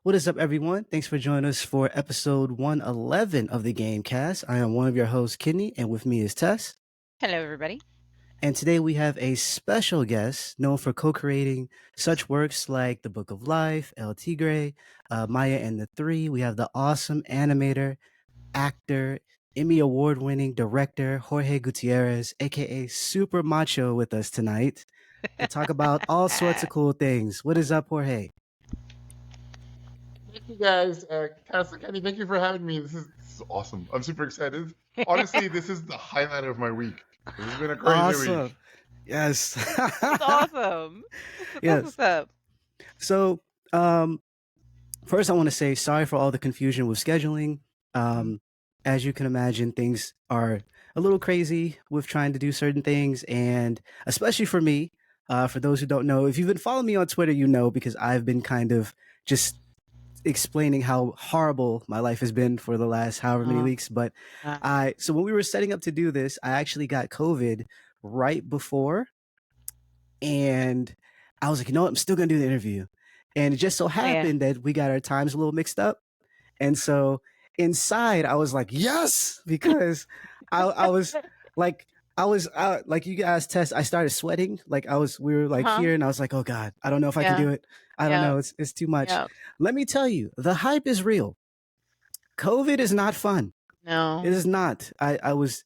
What is up, everyone? Thanks for joining us for episode 111 of the Gamecast. I am one of your hosts, Kenneth, and with me is Tess. Hello, everybody. And today we have a special guest known for co-creating such works like The Book of Life, El Tigre, Maya and the Three. We have the awesome animator, actor, Emmy award-winning director, Jorge Gutierrez, aka Super Macho, with us tonight to talk about all sorts of cool things. What is up, Jorge? Thank you guys, Cass and Kenny. Thank you for having me. This is awesome. I'm super excited. Honestly, this is the highlight of my week. This has been a crazy Awesome. week. Yes. It's awesome. That's Yes. what's up. So, first, I want to say sorry for all the confusion with scheduling. As you can imagine, things are a little crazy with trying to do certain things, and especially for me. For those who don't know, if you've been following me on Twitter, you know because I've been kind of just explaining how horrible my life has been for the last however many weeks. But so when we were setting up to do this, I actually got COVID right before, and I was like, you know what, I'm still gonna do the interview. And it just so happened that we got our times a little mixed up. And so inside I was like, yes, because I was like, like you guys test, I started sweating. Like we were like here, and I was like, oh God, I don't know if I can do it. I don't know. It's too much. Let me tell you, the hype is real. COVID is not fun. No. It is not. I was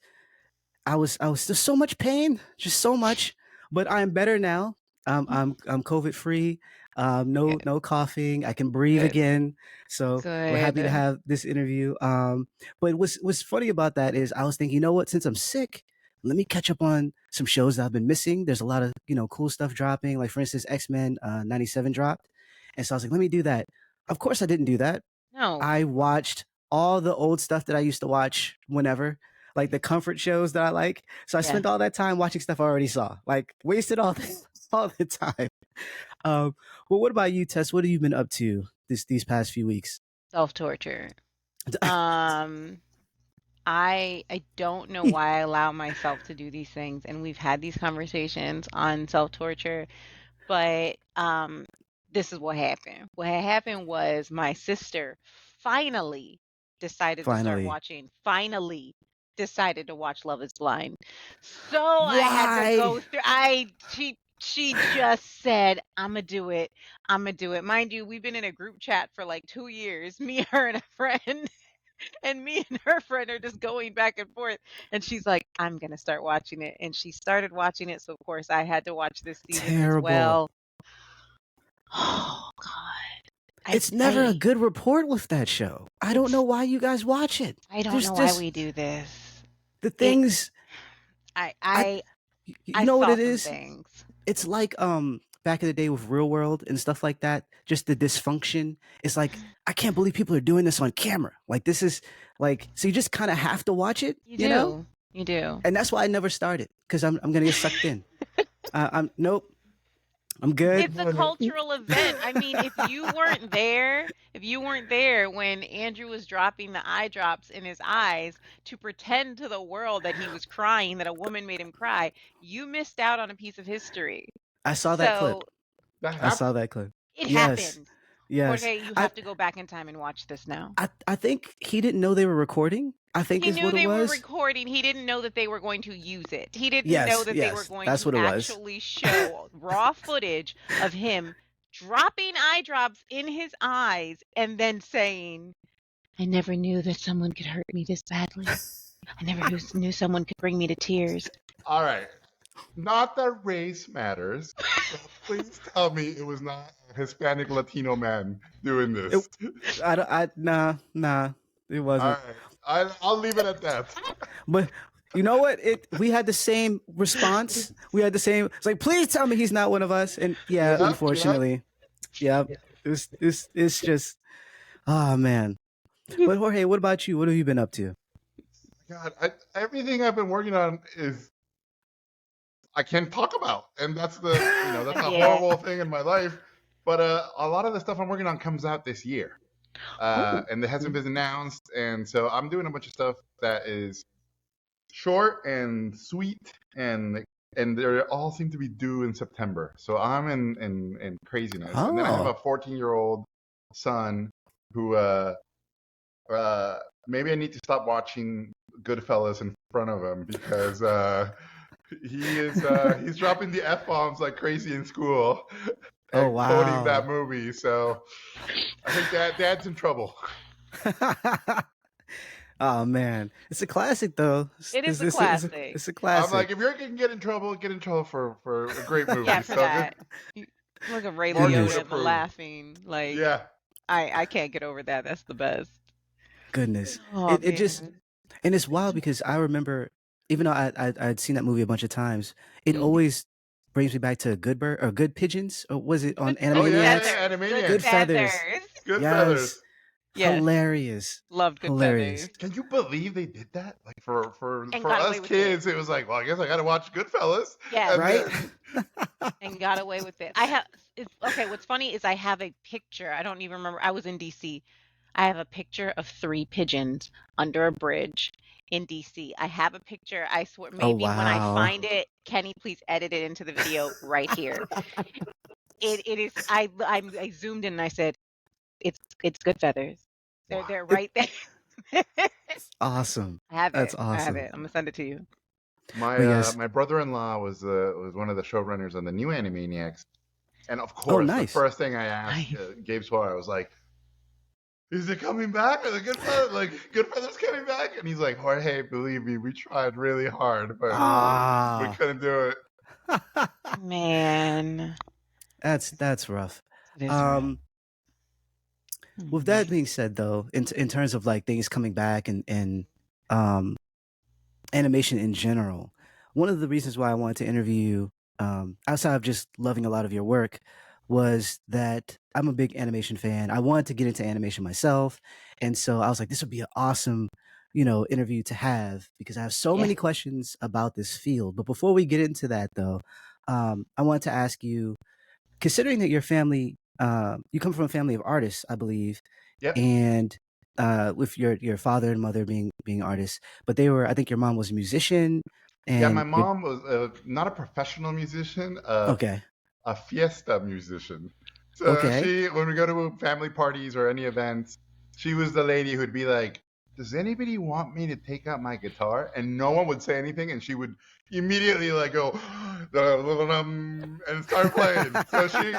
just so much pain, just so much, but I'm better now. I'm COVID free. No coughing. I can breathe again. So we're happy to have this interview. But what's funny about that is I was thinking, you know what? Since I'm sick, let me catch up on some shows that I've been missing. There's a lot of cool stuff dropping. Like for instance, X-Men 97 dropped, and so I was like, let me do that. Of course, I didn't do that. No. I watched all the old stuff that I used to watch whenever, like the comfort shows that I like. So I spent all that time watching stuff I already saw, like wasted all the time. Well, what about you, Tess? What have you been up to these past few weeks? Self-torture. I don't know why I allow myself to do these things, and we've had these conversations on self-torture, but this is what happened. What had happened was my sister finally decided to start watching. Finally decided to watch Love is Blind. So I had to go through. She just said, I'm gonna do it. I'm gonna do it. Mind you, we've been in a group chat for like 2 years, me, her, and a friend. And me and her friend are just going back and forth. And she's like, I'm gonna start watching it. And she started watching it. So of course I had to watch this season as well. Oh God. It's never a good report with that show. I don't know why you guys watch it. I don't know why we do this. The things you know what it is? Things. It's like back in the day with Real World and stuff like that, just the dysfunction. It's like, I can't believe people are doing this on camera. Like this is like, so you just kind of have to watch it. You know? You do. And that's why I never started, because I'm gonna get sucked in. Nope. I'm good. It's a cultural event. I mean, if you weren't there when Andrew was dropping the eye drops in his eyes to pretend to the world that he was crying, that a woman made him cry, you missed out on a piece of history. I saw that clip. I saw that clip. It happened. Yes. Jorge, you have to go back in time and watch this now. I think he didn't know they were recording. I think he is knew what it they was. were recording. He didn't know that they were going to use it. He didn't know that they were going to actually show raw footage of him dropping eye drops in his eyes and then saying, I never knew that someone could hurt me this badly. I never knew someone could bring me to tears. All right. Not that race matters. Please tell me it was not a Hispanic Latino man doing this. Nah, it wasn't. All right. I'll leave it at that. But you know what? We had the same response. We had the same. It's like, please tell me he's not one of us. And unfortunately, it's just, oh man. But Jorge, what about you? What have you been up to? God, everything I've been working on is I can't talk about, and that's that's a horrible thing in my life. But a lot of the stuff I'm working on comes out this year, and it hasn't been announced, and so I'm doing a bunch of stuff that is short and sweet, and they all seem to be due in September. So I'm in craziness, and then I have a 14-year-old son who maybe I need to stop watching Goodfellas in front of him because he's dropping the F-bombs like crazy in school Oh, and quoting that wow. movie. So I think dad's in trouble. Oh man, it's a classic though. It is a It's classic. it's a I'm classic. like, if you're gonna get in trouble for a great movie. Yeah, for So that. Look at Ray Martin would Liotta and the approve. laughing. Like, Yeah. I can't get over that. That's the best. Goodness, Oh, it just, man. and it's wild because I remember, even though I'd seen that movie a bunch of times, it Mhm. always brings me back to Good Bird or Good Pigeons, or was it on Good Oh yeah, Animaniacs? yeah, feathers. Animaniacs. Good Feathers. Good Yes, Feathers. Yes. hilarious, Loved Good hilarious. Feathers. Can you believe they did that? Like for And for got away us with kids, it was like, well, I guess I got to watch Goodfellas. Yes. And Right? then- And got away with it. Okay, what's funny is I have a picture. I don't even remember. I was in DC. I have a picture of 3 pigeons under a bridge in DC. I have a picture. I swear, Oh maybe when I wow. find it, Kenny, please edit it into the video right here. It is. I zoomed in and I said, it's Good Feathers. They're right there. Awesome. I have That's it. I have awesome. it. I'm gonna send it to you. my But yes. my brother-in-law was one of the showrunners on the new Animaniacs, and of Oh, course, the nice. first thing I asked Nice. Gabe Swire, I was like, "Is it coming back? Are the Goodfellas coming back?" And he's like, "Jorge, believe me, we tried really hard, but we Ah, couldn't do it." Man, that's rough. it is rough. With that being said, though, in terms of like things coming back and animation in general, one of the reasons why I wanted to interview you, outside of just loving a lot of your work, was that I'm a big animation fan. I wanted to get into animation myself, and so I was like, this would be an awesome, interview to have because I have so Yeah. many questions about this field. But before we get into that, though, I wanted to ask you, considering that your family, you come from a family of artists, I believe, Yep. and with your father and mother being artists, but they were, I think your mom was a musician, Yeah, and my mom was not a professional musician, okay, a fiesta musician. So okay, when we go to family parties or any events, she was the lady who'd be like, "Does anybody want me to take out my guitar?" And no one would say anything, and she would immediately like go and start playing. So she,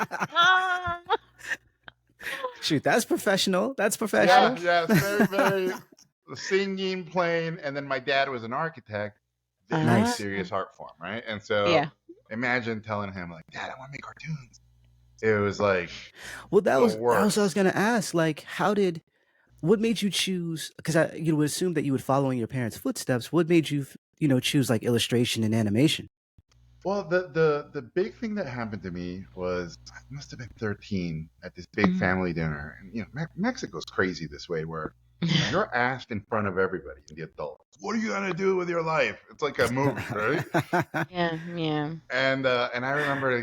shoot, that's professional. That's professional. yeah, it's very, very singing, playing, and then my dad was an architect. This Nice. is a serious art form, right? And so Yeah. imagine telling him like, "Dad, I want to make cartoons." It was like, Well, that the was what I was worst. gonna ask. Like, what made you choose? Because you would assume that you would follow in your parents' footsteps. What made you, choose like illustration and animation? Well, the big thing that happened to me was I must have been 13 at this big Mhm. family dinner, and Mexico's crazy this way, where you're asked in front of everybody, the adults, "What are you gonna do with your life?" It's like a movie, right? Yeah, yeah. And I remember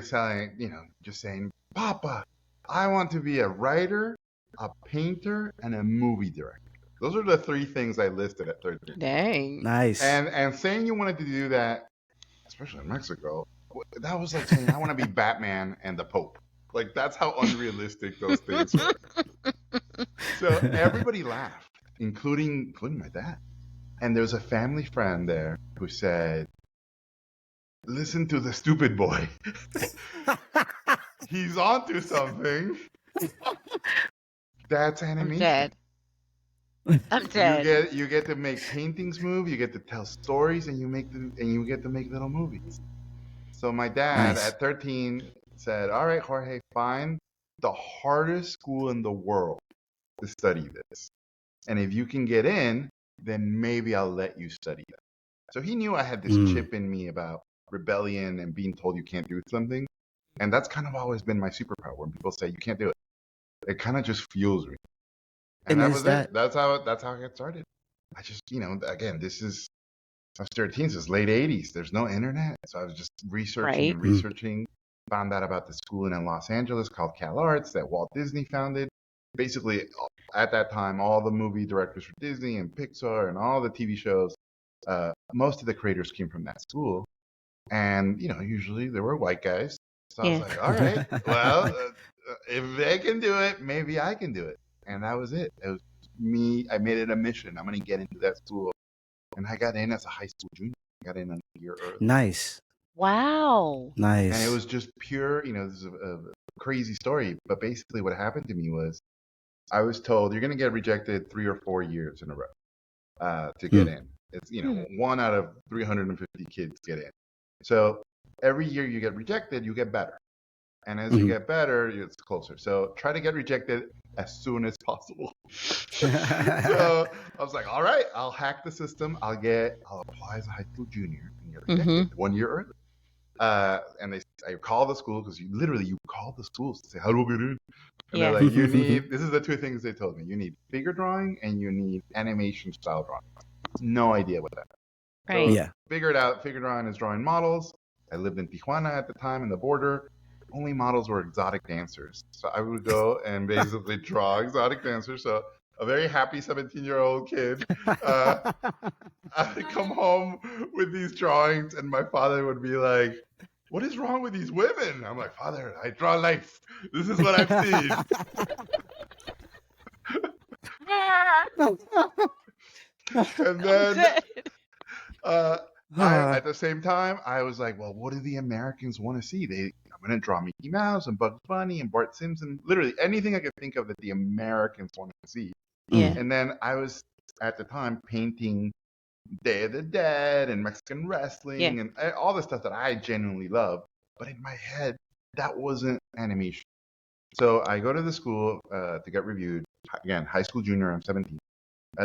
just saying, "Papa, I want to be a writer, a painter, and a movie director." Those are the 3 things I listed at 13. Dang. Nice. And saying you wanted to do that, especially in Mexico, that was like saying I want to be Batman and the Pope. Like that's how unrealistic those things were. So everybody laughed, including my dad. And there was a family friend there who said, "Listen to the stupid boy. He's onto something." That's I'm animation. dead. I'm dead. You get to make paintings move. You get to tell stories, and you get to make little movies. So my dad Nice. at 13 said, "All right, Jorge, find the hardest school in the world to study this, and if you can get in, then maybe I'll let you study that." So he knew I had this chip in me about rebellion and being told you can't do something, and that's kind of always been my superpower. When people say you can't do it, it kind of just fuels me. And that was it. That's how I got started. I just, again, I was 13, so it's late 80s. There's no internet. So I was just researching and researching. Found out about the school in Los Angeles called Cal Arts that Walt Disney founded. Basically, at that time, all the movie directors for Disney and Pixar and all the TV shows, most of the creators came from that school. And, usually there were white guys. So I was like, all right, well, if they can do it, maybe I can do it. And that was it. It was me. I made it a mission. I'm going to get into that school. And I got in as a high school junior. I got in a year early. Nice. Wow. And it Nice. was just pure, this is a crazy story. But basically what happened to me was I was told you're going to get rejected 3 or 4 years in a row to get in. It's, 1 out of 350 kids get in. So every year you get rejected, you get better. And as you get better, it's closer. So try to get rejected as soon as possible. So I was like, all right, I'll hack the system. I'll apply as a high school junior and get rejected 1 year early. And I call the school because you call the schools to say, how do we get in? And they're like, this is the 2 things they told me. You need figure drawing and you need animation style drawing. No idea what that is. Right. So figured out, figure drawing is drawing models. I lived in Tijuana at the time in the border. Only models were exotic dancers. So I would go and basically draw exotic dancers. So a very happy 17-year-old kid. I would come home with these drawings and my father would be like, what is wrong with these women? I'm like, Father, I draw life. This is what I've seen. And then at the same time, I was like, well, what do the Americans want to see? I'm going to draw Mickey Mouse and Bugs Bunny and Bart Simpson, literally anything I could think of that the Americans want to see. Yeah. And then I was, at the time, painting Day of the Dead and Mexican wrestling and all the stuff that I genuinely love. But in my head, that wasn't animation. So I go to the school to get reviewed. Again, high school junior, I'm 17.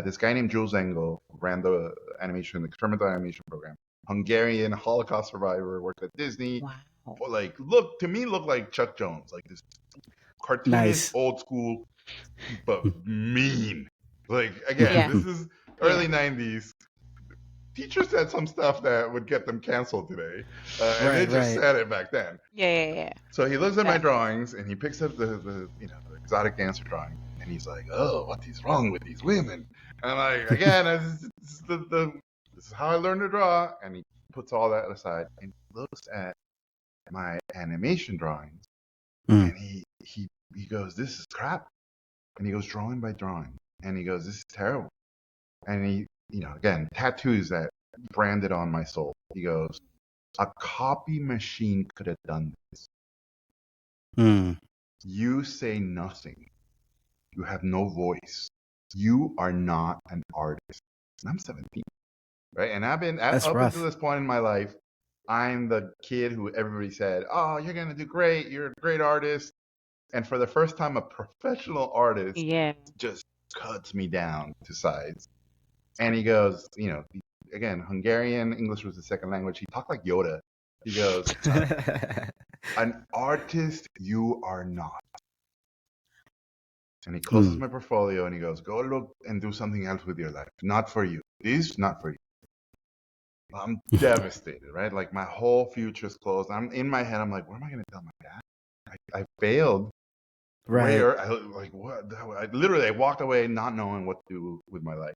This guy named Jules Engel ran the experimental animation program. Hungarian Holocaust survivor, worked at Disney. Wow. Looked like Chuck Jones, like this cartoonish, old school, but mean. Like, again, this is early 90s. Teachers said some stuff that would get them canceled today. And they just said it back then. Yeah. So he looks at my drawings and he picks up the exotic dancer drawing and he's like, oh, what is wrong with these women? And I'm like, again, this is how I learned to draw. And he puts all that aside and looks at my animation drawings and he goes, this is crap. And he goes drawing by drawing and he goes, this is terrible. And he, again, tattoos that branded on my soul. He goes, a copy machine could have done this. You say nothing. You have no voice. You are not an artist. And I'm 17, right? And I've been up until this point in my life, I'm the kid who everybody said, oh, you're going to do great. You're a great artist. And for the first time, a professional artist just cuts me down to size. And he goes, again, Hungarian, English was his second language. He talked like Yoda. He goes, an artist you are not. And he closes my portfolio and he goes, go look and do something else with your life. Not for you. This, not for you. I'm devastated, right? Like my whole future's closed. I'm in my head. I'm like, what am I going to tell my dad? I failed. Right. I literally walked away not knowing what to do with my life.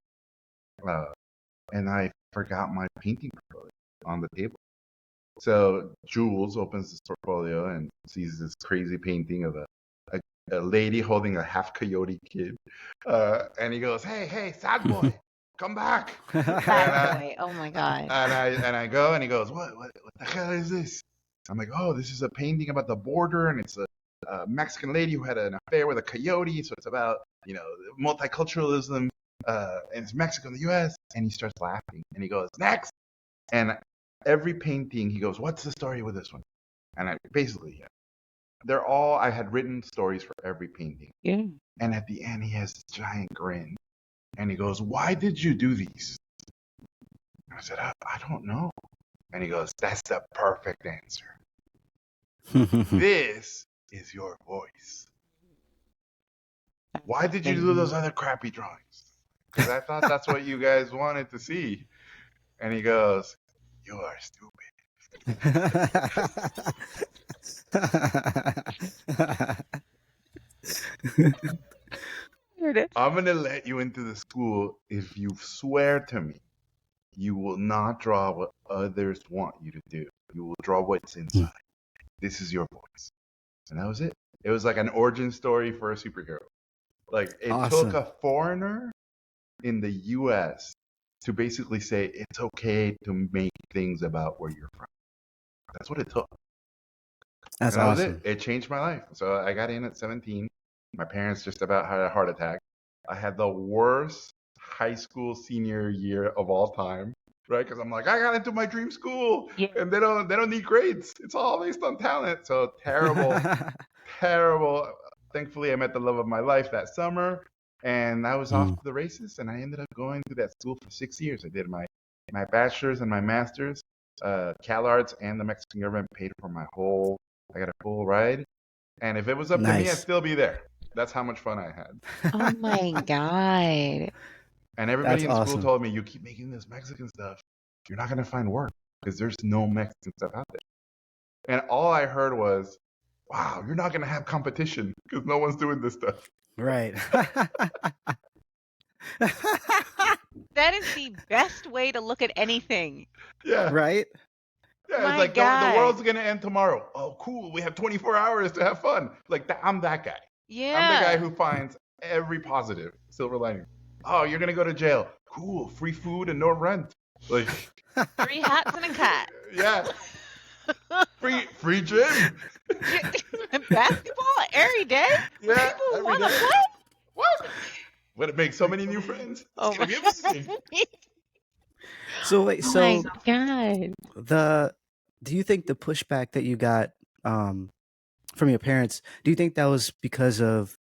And I forgot my painting portfolio on the table. So Jules opens his portfolio and sees this crazy painting of a lady holding a half coyote kid. And he goes, hey, sad boy, come back. Sad boy. Oh my God. And I go and he goes, what the hell is this? I'm like, oh, this is a painting about the border and it's a Mexican lady who had an affair with a coyote. So it's about, multiculturalism. And it's Mexico and the U.S. And he starts laughing and he goes, next. And every painting, he goes, what's the story with this one? And I had written stories for every painting. Yeah. And at the end, he has this giant grin. And he goes, why did you do these? I said, I don't know. And he goes, that's the perfect answer. This is your voice. Why did you do those other crappy drawings? Because I thought that's what you guys wanted to see. And he goes, you are stupid. I'm going to let you into the school if you swear to me you will not draw what others want you to do. You will draw what's inside. This is your voice. And that was it. It was like an origin story for a superhero. Like it took a foreigner in the U.S. to basically say it's okay to make things about where you're from. That's what it took. That's and that awesome. was it. It changed my life. So I got in at 17. My parents just about had a heart attack. I had the worst high school senior year of all time, right? Because I'm like, I got into my dream school, and they don't need grades. It's all based on talent. So terrible, terrible. Thankfully, I met the love of my life that summer, and I was off to the races. And I ended up going to that school for 6 years. I did my bachelor's and my master's. CalArts and the Mexican government paid for my whole. I got a full ride, and if it was up to me, I'd still be there. That's how much fun I had. Oh my God. And everybody in school told me, you keep making this Mexican stuff, you're not going to find work because there's no Mexican stuff out there. And all I heard was, wow, you're not going to have competition because no one's doing this stuff. Right. That is the best way to look at anything. Yeah. Right? Yeah, it's like the world's going to end tomorrow. Oh, cool. We have 24 hours to have fun. Like, I'm that guy. Yeah. I'm the guy who finds every positive silver lining. Oh, you're going to go to jail. Cool. Free food and no rent. Like 3 hats and a cat. Yeah. Free gym. Basketball every day? Yeah. People want to play? What? Would it make so many new friends? Oh my God. So wait, oh my God. Do you think the pushback that you got from your parents, do you think that was because of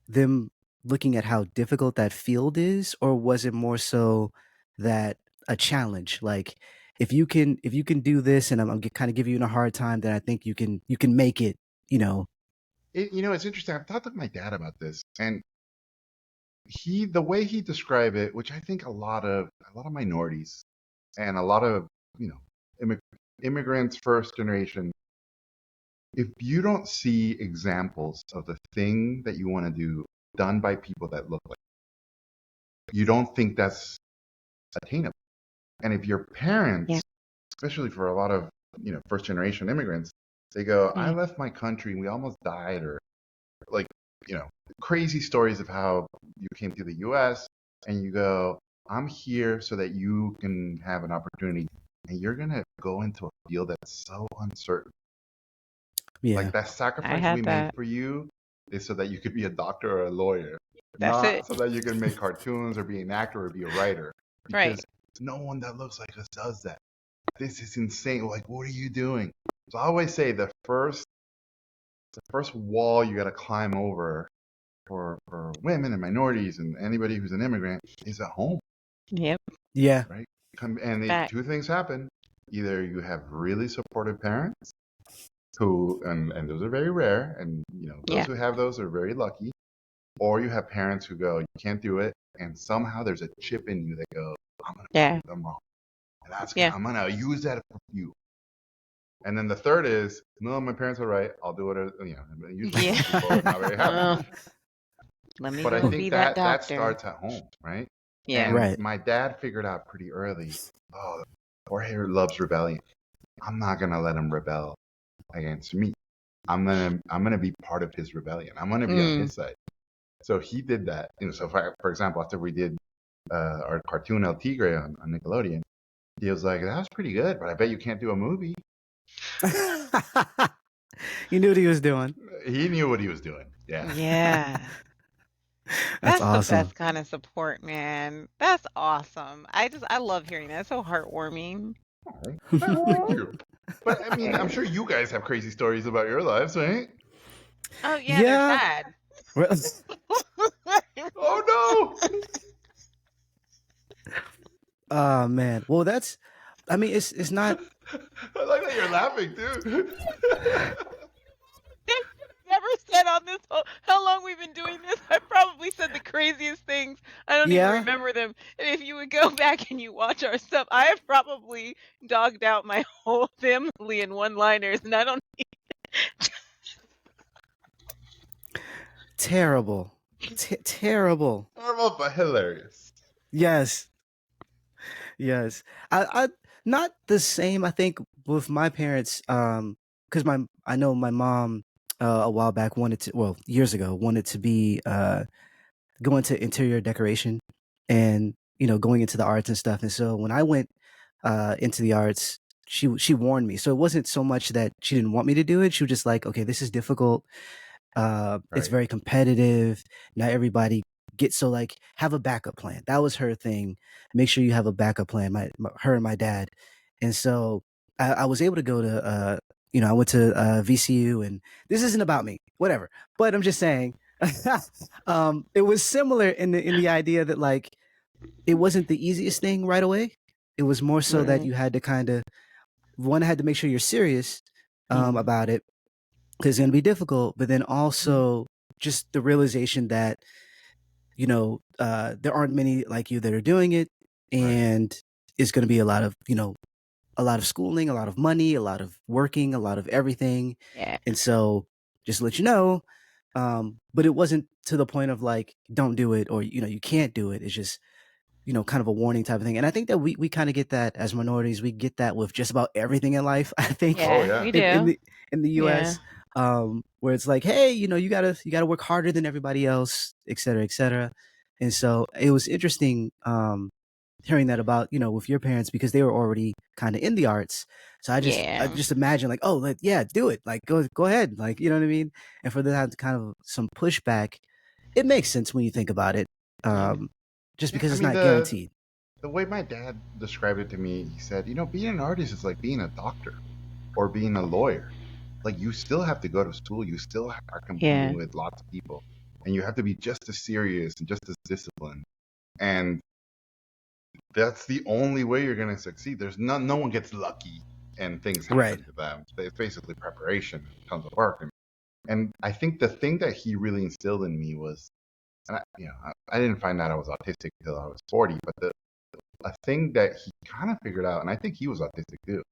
them looking at how difficult that field is, or was it more so that a challenge? Like if you can do this and I'm kind of giving you a hard time, then I think you can make it, you know. It's interesting. I've talked to my dad about this, and the way he described it, which I think a lot of minorities and a lot of immigrants, first generation, if you don't see examples of the thing that you want to do done by people that look like you, don't think that's attainable. And if your parents, especially for a lot of first generation immigrants, they go, I left my country and we almost died, or like crazy stories of how you came to the US, and you go, I'm here so that you can have an opportunity, and you're going to go into a field that's so uncertain. Yeah. Like that sacrifice we made for you is so that you could be a doctor or a lawyer. That's not it. So that you can make cartoons or be an actor or be a writer. Because no one that looks like us does that. This is insane. Like, what are you doing? So I always say the first wall you got to climb over for women and minorities and anybody who's an immigrant is at home. Yep. Yeah. Right. And two things happen. Either you have really supportive parents who, and those are very rare, and those who have those are very lucky, or you have parents who go, you can't do it, and somehow there's a chip in you that goes, I'm gonna do them wrong, and I'm gonna use that for you. And then the third is, no, my parents are right. I'll do it. I'm gonna use people. I'm not very happy. But I think that starts at home, right? Yeah. And my dad figured out pretty early. Oh, Jorge loves rebellion. I'm not gonna let him rebel against me. I'm gonna be part of his rebellion. I'm gonna be on his side. So he did that. So for example, after we did our cartoon El Tigre on Nickelodeon, he was like, "That was pretty good, but I bet you can't do a movie." He knew what he was doing. He knew what he was doing. Yeah. Yeah. That's awesome. The best kind of support, man. That's awesome. I love hearing that. It's so heartwarming. Thank you. But I mean, I'm sure you guys have crazy stories about your lives, right? Oh yeah. They're sad. Oh no. Oh man. Well, it's not. I like that you're laughing too. Never said on this how long we've been doing this. I probably said the craziest things. I don't even remember them. And if you would go back and you watch our stuff, I have probably dogged out my whole family in one-liners, and I don't. Terrible. Terrible. Normal but hilarious. Yes. I not the same, I think, with my parents, because I know my mom a while back years ago wanted to be go into interior decoration and going into the arts and stuff. And so when I went into the arts, she warned me. So it wasn't so much that she didn't want me to do it. She was just like, okay, this is difficult. It's very competitive. Not everybody gets, so like have a backup plan. That was her thing. Make sure you have a backup plan. Her and my dad. And so I was able to go to I went to VCU, and this isn't about me, whatever. But I'm just saying, it was similar in the idea that like it wasn't the easiest thing right away. It was more so that you had to kind of had to make sure you're serious about it, because it's going to be difficult, but then also just the realization that there aren't many like you that are doing it, and it's going to be a lot of schooling, a lot of money, a lot of working, a lot of everything. Yeah. And so just to let you know, but it wasn't to the point of like don't do it, or you can't do it. It's just kind of a warning type of thing. And I think that we kind of get that as minorities. We get that with just about everything in life, I think. Yeah, we do. In the US, where it's like, hey, you gotta work harder than everybody else, et cetera, et cetera. And so it was interesting hearing that about with your parents, because they were already kind of in the arts. So I just imagine like, oh, like, yeah, do it, like go ahead, like, you know what I mean. And for them to have kind of some pushback, it makes sense when you think about it. Just because it's not guaranteed. The way my dad described it to me, he said, being an artist is like being a doctor or being a lawyer. Like, you still have to go to school. You still are competing with lots of people. And you have to be just as serious and just as disciplined. And that's the only way you're going to succeed. There's no one gets lucky and things happen to them. It's basically preparation, tons of work. And I think the thing that he really instilled in me was, and I didn't find out I was autistic until I was 40, but a thing that he kind of figured out, and I think he was autistic too,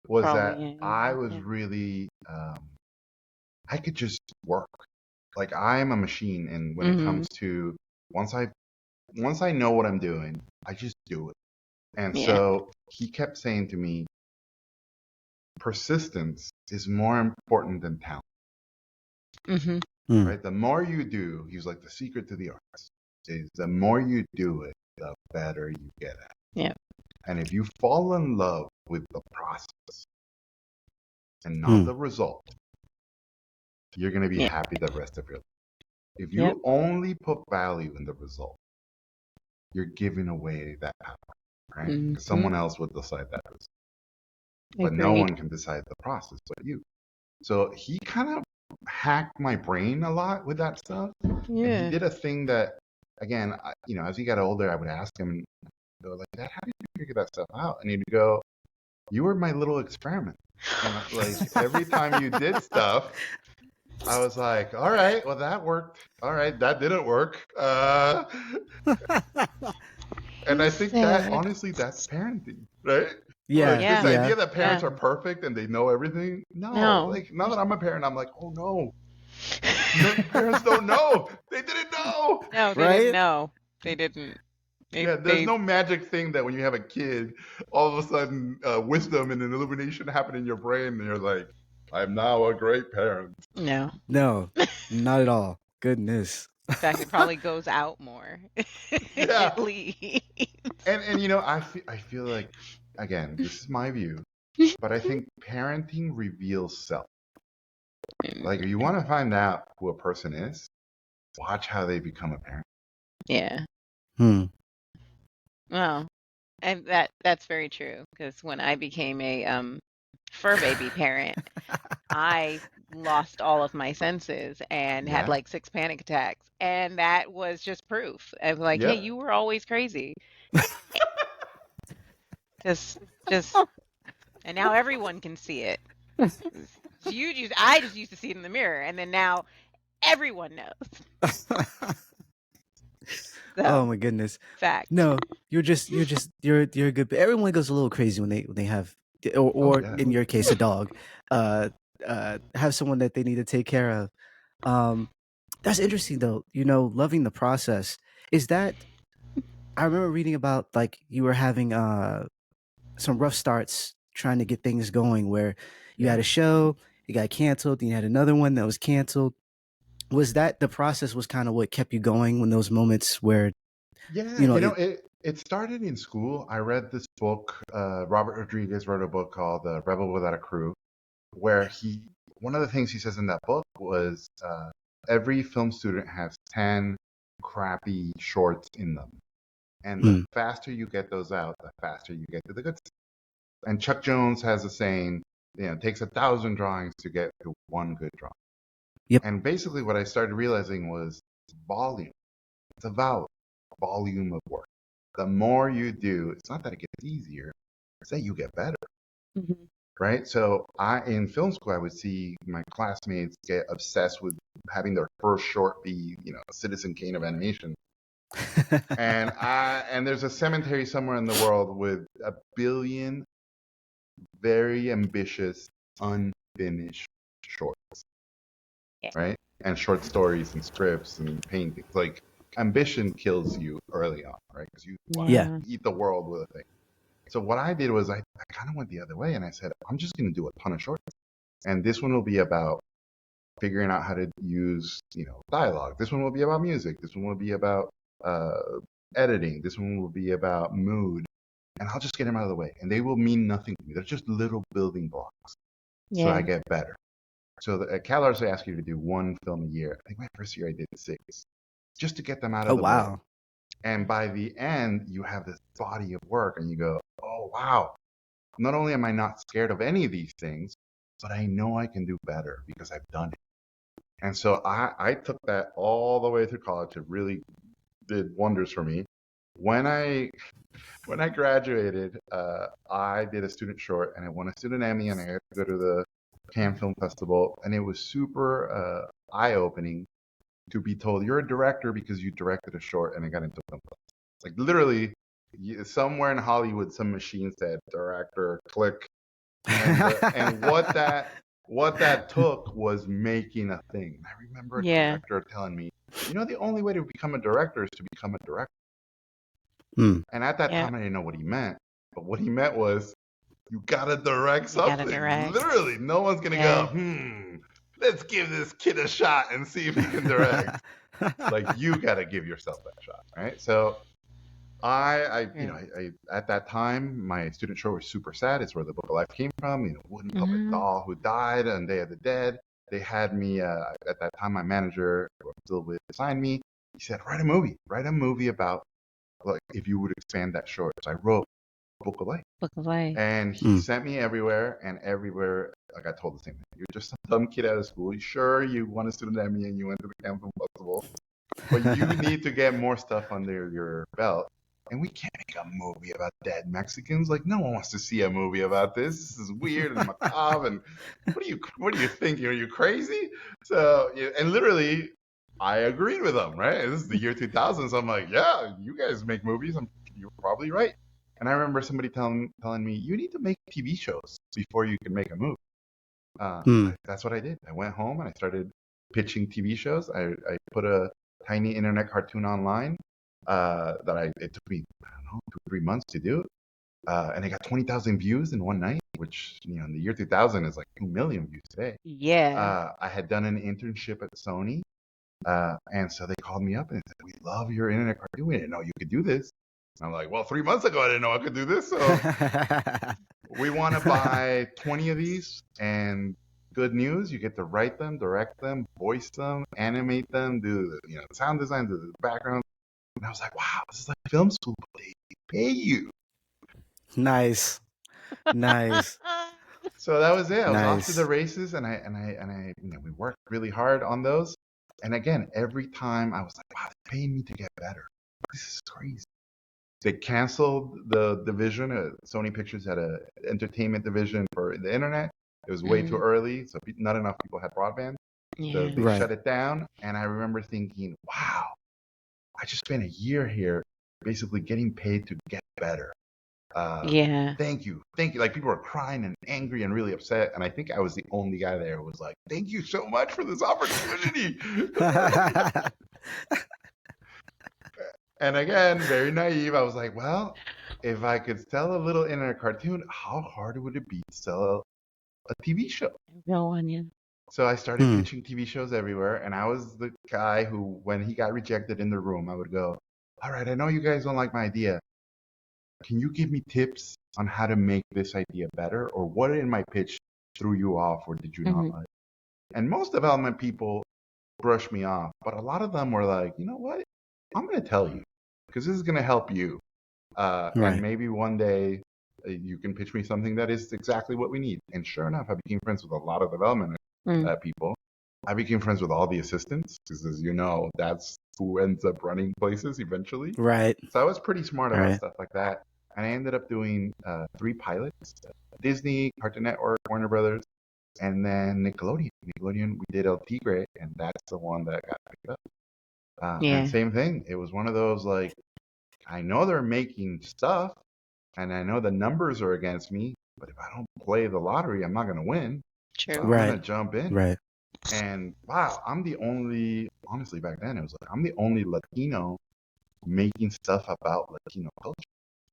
was that I was really, I could just work. Like, I'm a machine, and when it comes to, once I know what I'm doing, I just do it. And so he kept saying to me, persistence is more important than talent. Right? The more you do, he's like, the secret to the arts is the more you do it, the better you get at it. Yeah. And if you fall in love with the process and not the result, you're going to be happy the rest of your life. If you only put value in the result, you're giving away that power, right? Because someone else will decide that result. But no one can decide the process but you. So he kind of hacked my brain a lot with that stuff. Yeah. And he did a thing that, again, as he got older, I would ask him, and go like, Dad, how did you figure that stuff out? And he'd go, you were my little experiment. And like, every time you did stuff, I was like, all right, well, that worked. All right, that didn't work. And I think that, honestly, that's parenting, right? Yeah. Like, this idea that parents are perfect and they know everything. No. Like, now that I'm a parent, I'm like, oh, no. Parents don't know. They didn't know. No, they didn't know. They didn't. There's no magic thing that when you have a kid, all of a sudden wisdom and an illumination happen in your brain, and you're like, I'm now a great parent. No, not at all. Goodness. In fact, it probably goes out more. Yeah. It leaves. And I feel like, again, this is my view, but I think parenting reveals self. Like, if you want to find out who a person is, watch how they become a parent. Yeah. Well, and that's very true, because when I became a fur baby parent, I lost all of my senses and had like 6 panic attacks, and that was just proof of like, hey, you were always crazy. just and now everyone can see it. I just used to see it in the mirror, and then now everyone knows. So, oh my goodness. Fact. No, you're good. But everyone goes a little crazy when they have, or in your case, a dog, have someone that they need to take care of. That's interesting though. Loving the process. Is that? I remember reading about like you were having some rough starts trying to get things going, where you had a show it got canceled. Then you had another one that was canceled. Was that the process? Was kind of what kept you going when those moments where Yeah, you know it started in school. I read this book. Robert Rodriguez wrote a book called Rebel Without a Crew, where one of the things he says in that book was every film student has 10 crappy shorts in them. And the Mm, faster you get those out, the faster you get to the good stuff. And Chuck Jones has a saying, it takes 1,000 drawings to get to one good drawing. yep. And basically what I started realizing was volume. It's about volume of work. The more you do, it's not that it gets easier, it's that you get better, Mhm. right? So in film school, I would see my classmates get obsessed with having their first short be, Citizen Kane of animation. And there's a cemetery somewhere in the world with 1 billion very ambitious, unfinished shorts, Yeah. right? And short stories and scripts and paintings. Like ambition kills you early on, right? Because you want Yeah. Yeah. to eat the world with a thing. So what I did was I kind of went the other way and I said, I'm just going to do a ton of shorts. And this one will be about figuring out how to use, dialogue. This one will be about music. This one will be about uh, editing. This one will be about mood. And I'll just get them out of the way. And they will mean nothing to me. They're just little building blocks. So I Yeah. get better. So at CalArts, they ask you to do one film a year. I think my first year I did 6, just to get them out Oh of the way. wow. And by the end, you have this body of work and you go, oh, wow. Not only am I not scared of any of these things, but I know I can do better because I've done it. And so I took that all the way through college. It really did wonders for me. When I graduated, I did a student short and I won a student Emmy and I got to go to the Cannes Film Festival. And it was super eye-opening to be told you're a director because you directed a short and it got into film. Like literally, somewhere in Hollywood, some machine said director, click, and what that took was making a thing. And I remember a Yeah. director telling me, the only way to become a director is to become a director. Mm. And at that Yeah. time, I didn't know what he meant. But what he meant was, you gotta direct You gotta something. direct. Literally, no one's gonna Yeah. go, let's give this kid a shot and see if he can direct. Like you gotta give yourself that shot, right? So Yeah. I at that time, my student short was super sad. It's where the Book of Life came from. Wooden puppet Mhm. doll who died on Day of the Dead. They had me at that time. My manager, who I'm still with, assigned me. He said, write a movie about like if you would expand that short. So I wrote Book of Life. Book of Life. And he sent me everywhere, and everywhere I got told the same thing. You're just some dumb kid out of school. Sure, you won a student Emmy and you went to the Cannes Film Festival, but you need to get more stuff under your belt. And we can't make a movie about dead Mexicans. Like no one wants to see a movie about this. This is weird and macabre. And what are you thinking? Are you crazy? So and literally, I agreed with him. Right? This is the year 2000. So I'm like, yeah, you guys make movies. You're probably right. And I remember somebody telling me, you need to make TV shows before you can make a movie. That's what I did. I went home and I started pitching TV shows. I put a tiny internet cartoon online it took me, I don't know, 2 or 3 months to do. And it got 20,000 views in one night, which, in the year 2000 is like 2 million views today. Yeah. I had done an internship at Sony. And so they called me up and said, we love your internet cartoon. We didn't know you could do this. And I'm like, well, 3 months ago, I didn't know I could do this. So we want to buy 20 of these. And good news, you get to write them, direct them, voice them, animate them, do the sound design, do the background. And I was like, wow, this is like film school, but they pay you. Nice. So that was it. I was off to the Nice. races, and we worked really hard on those. And again, every time I was like, wow, they're paying me to get better. This is crazy. They canceled the division. Sony Pictures had a entertainment division for the internet. It was way too early, so not enough people had broadband. So Yeah. they Right. shut it down. And I remember thinking, wow, I just spent a year here basically getting paid to get better. Yeah. Thank you. Like people were crying and angry and really upset. And I think I was the only guy there who was like, thank you so much for this opportunity. And again, very naive. I was like, well, if I could sell a little internet cartoon, how hard would it be to sell a TV show. Real one, yeah. So I started pitching TV shows everywhere, and I was the guy who, when he got rejected in the room, I would go, all right, I know you guys don't like my idea. Can you give me tips on how to make this idea better? Or what in my pitch threw you off or did you not like? And most development people brush me off, but a lot of them were like, you know what? I'm going to tell you because this is going to help you. And maybe one day you can pitch me something that is exactly what we need. And sure enough, I became friends with a lot of development people. I became friends with all the assistants because, as you know, that's who ends up running places eventually. Right. So I was pretty smart about stuff like that. And I ended up doing 3 pilots, Disney, Cartoon Network, Warner Brothers, and then Nickelodeon. Nickelodeon, we did El Tigre, and that's the one that got picked up. And same thing. It was one of those, like, I know they're making stuff, and I know the numbers are against me, but if I don't play the lottery, I'm not going to win. True. So I'm going to jump in. Right. And wow, I'm the only, honestly, back then, it was like, I'm the only Latino making stuff about Latino culture.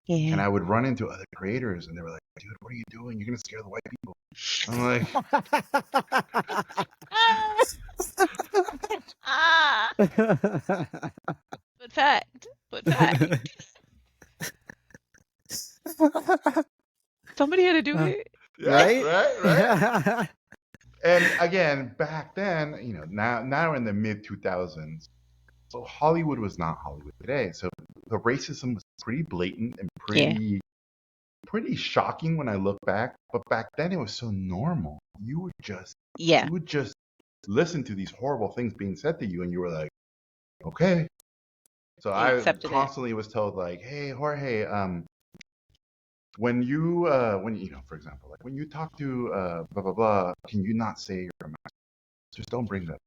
Yeah. And I would run into other creators, and they were like, dude, what are you doing? You're going to scare the white people. I'm like, But fact. Somebody had to do it. Right. And again, back then, you know, now we're in the mid 2000s. So Hollywood was not Hollywood today. So the racism was pretty blatant and pretty shocking when I look back. But back then it was so normal. You would just listen to these horrible things being said to you, and you were like, okay. So I constantly was told, like, hey, Jorge, when you know, for example, like when you talk to blah blah blah, can you not say you're a master? Just don't bring that.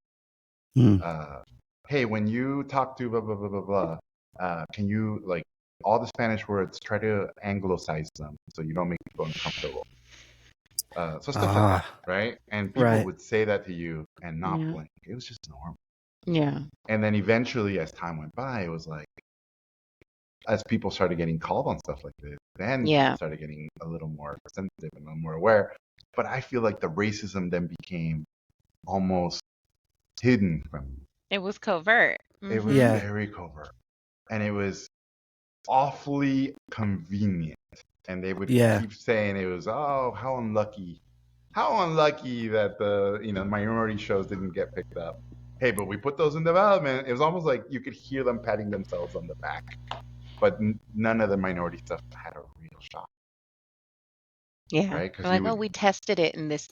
Hey, when you talk to blah blah blah blah blah, can you, like, all the Spanish words, try to anglicize them so you don't make people uncomfortable. So stuff like that, right? And people would say that to you and not blink. It was just normal. Yeah. And then eventually, as time went by, it was like, as people started getting called on stuff like this, then people started getting a little more sensitive and a little more aware. But I feel like the racism then became almost hidden from me. It was covert. It was very covert. And it was awfully convenient. And they would keep saying it was, oh, how unlucky that the minority shows didn't get picked up. Hey, but we put those in development. It was almost like you could hear them patting themselves on the back. But none of the minority stuff had a real shot. Yeah. Right? Like, we tested it in this,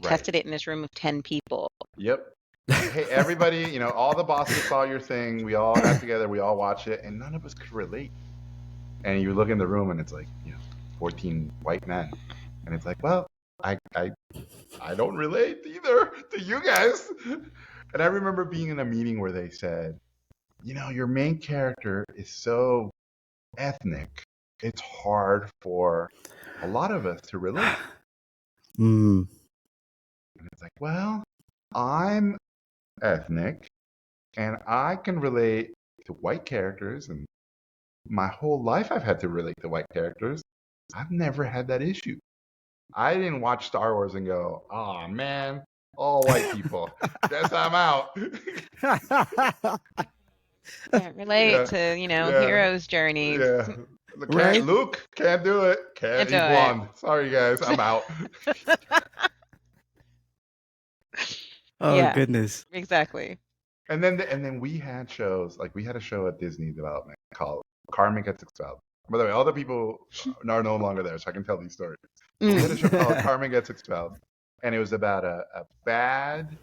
tested it in this room of 10 people. Yep. Hey, everybody, all the bosses saw your thing. We all got together. We all watched it. And none of us could relate. And you look in the room and it's like, 14 white men. And it's like, well, I don't relate either to you guys. And I remember being in a meeting where they said, your main character is so ethnic. It's hard for a lot of us to relate. And it's like, well, I'm ethnic and I can relate to white characters, and my whole life I've had to relate to white characters. I've never had that issue. I didn't watch Star Wars and go, oh man, all white people. Guess I'm out. Can't relate to, heroes' journeys. Yeah. Luke can't do it. Can't eat blonde. Sorry guys, I'm out. Oh goodness. Exactly. And then we had shows, like we had a show at Disney Development called Carmen Gets Expelled. By the way, all the people are no longer there, so I can tell these stories. We had a show called Carmen Gets Expelled, and it was about a bad,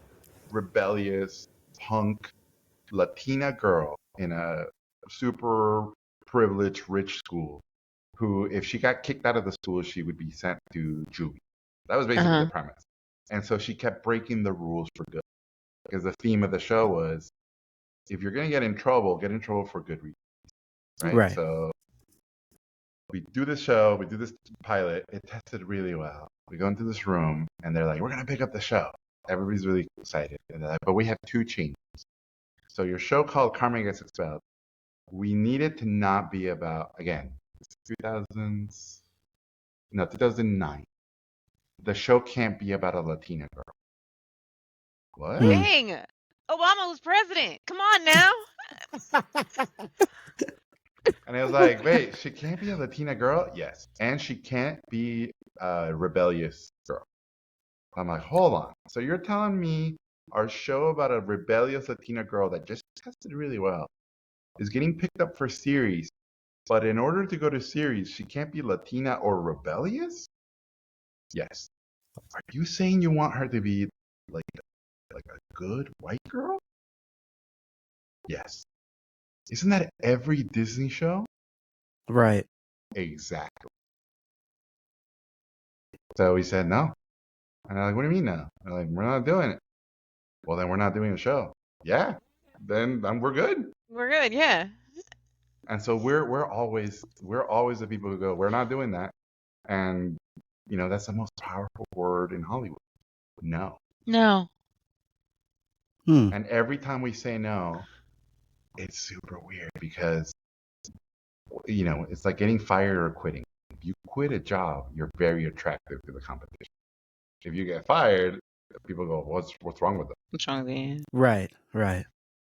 rebellious, punk Latina girl in a super privileged, rich school who, if she got kicked out of the school, she would be sent to juvie. That was basically the premise. And so she kept breaking the rules for good. Because the theme of the show was, if you're going to get in trouble for good reasons. Right? So we do this show, we do this pilot, it tested really well. We go into this room, and they're like, we're going to pick up the show. Everybody's really excited. And they're like, but we have 2 changes. So your show called Carmen Gets Expelled, we need it to not be about, again, 2009. the show can't be about a Latina girl. What? Dang, Obama was president. Come on now. And I was like, wait, she can't be a Latina girl? Yes. And she can't be a rebellious girl. I'm like, hold on. So you're telling me our show about a rebellious Latina girl that just tested really well is getting picked up for series, but in order to go to series, she can't be Latina or rebellious? Yes. Are you saying you want her to be like a good white girl? Yes. Isn't that every Disney show? Right. Exactly. So we said no. And I'm like, what do you mean no? They're like, we're not doing it. Well, then we're not doing the show. Yeah. Then we're good. We're good, yeah. And so we're always the people who go, we're not doing that. And that's the most powerful word in Hollywood. No. No. And every time we say no, it's super weird because it's like getting fired or quitting. If you quit a job, you're very attractive to the competition. If you get fired, people go, what's wrong with them? What's wrong with you? Right.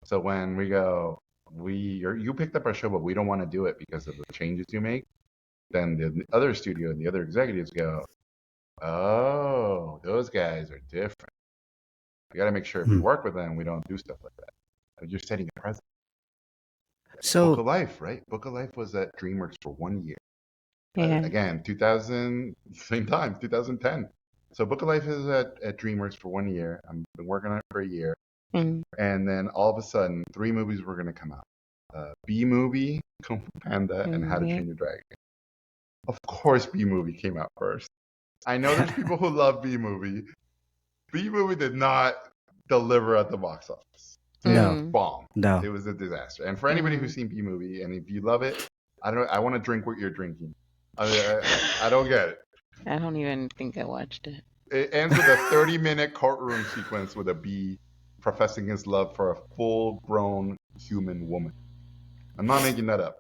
So when we go, you picked up our show, but we don't want to do it because of the changes you make, then the other studio and the other executives go, oh, those guys are different. We got to make sure if we work with them, we don't do stuff like that. You're setting a precedent. So Book of Life, right? Book of Life was at DreamWorks for 1 year. Yeah. Again, 2010. So Book of Life is at DreamWorks for 1 year. I've been working on it for a year. Mm. And then all of a sudden, 3 movies were going to come out. B-Movie, Kung Fu Panda, and How to Train Your Dragon. Of course, B-Movie came out first. I know there's people who love B-Movie. B-Movie did not deliver at the box office. No. Bomb. No. It was a disaster. And for anybody who's seen B-Movie, and if you love it, I want to drink what you're drinking. I don't get it. I don't even think I watched it. It ends with a 30-minute courtroom sequence with a bee professing his love for a full-grown human woman. I'm not making that up.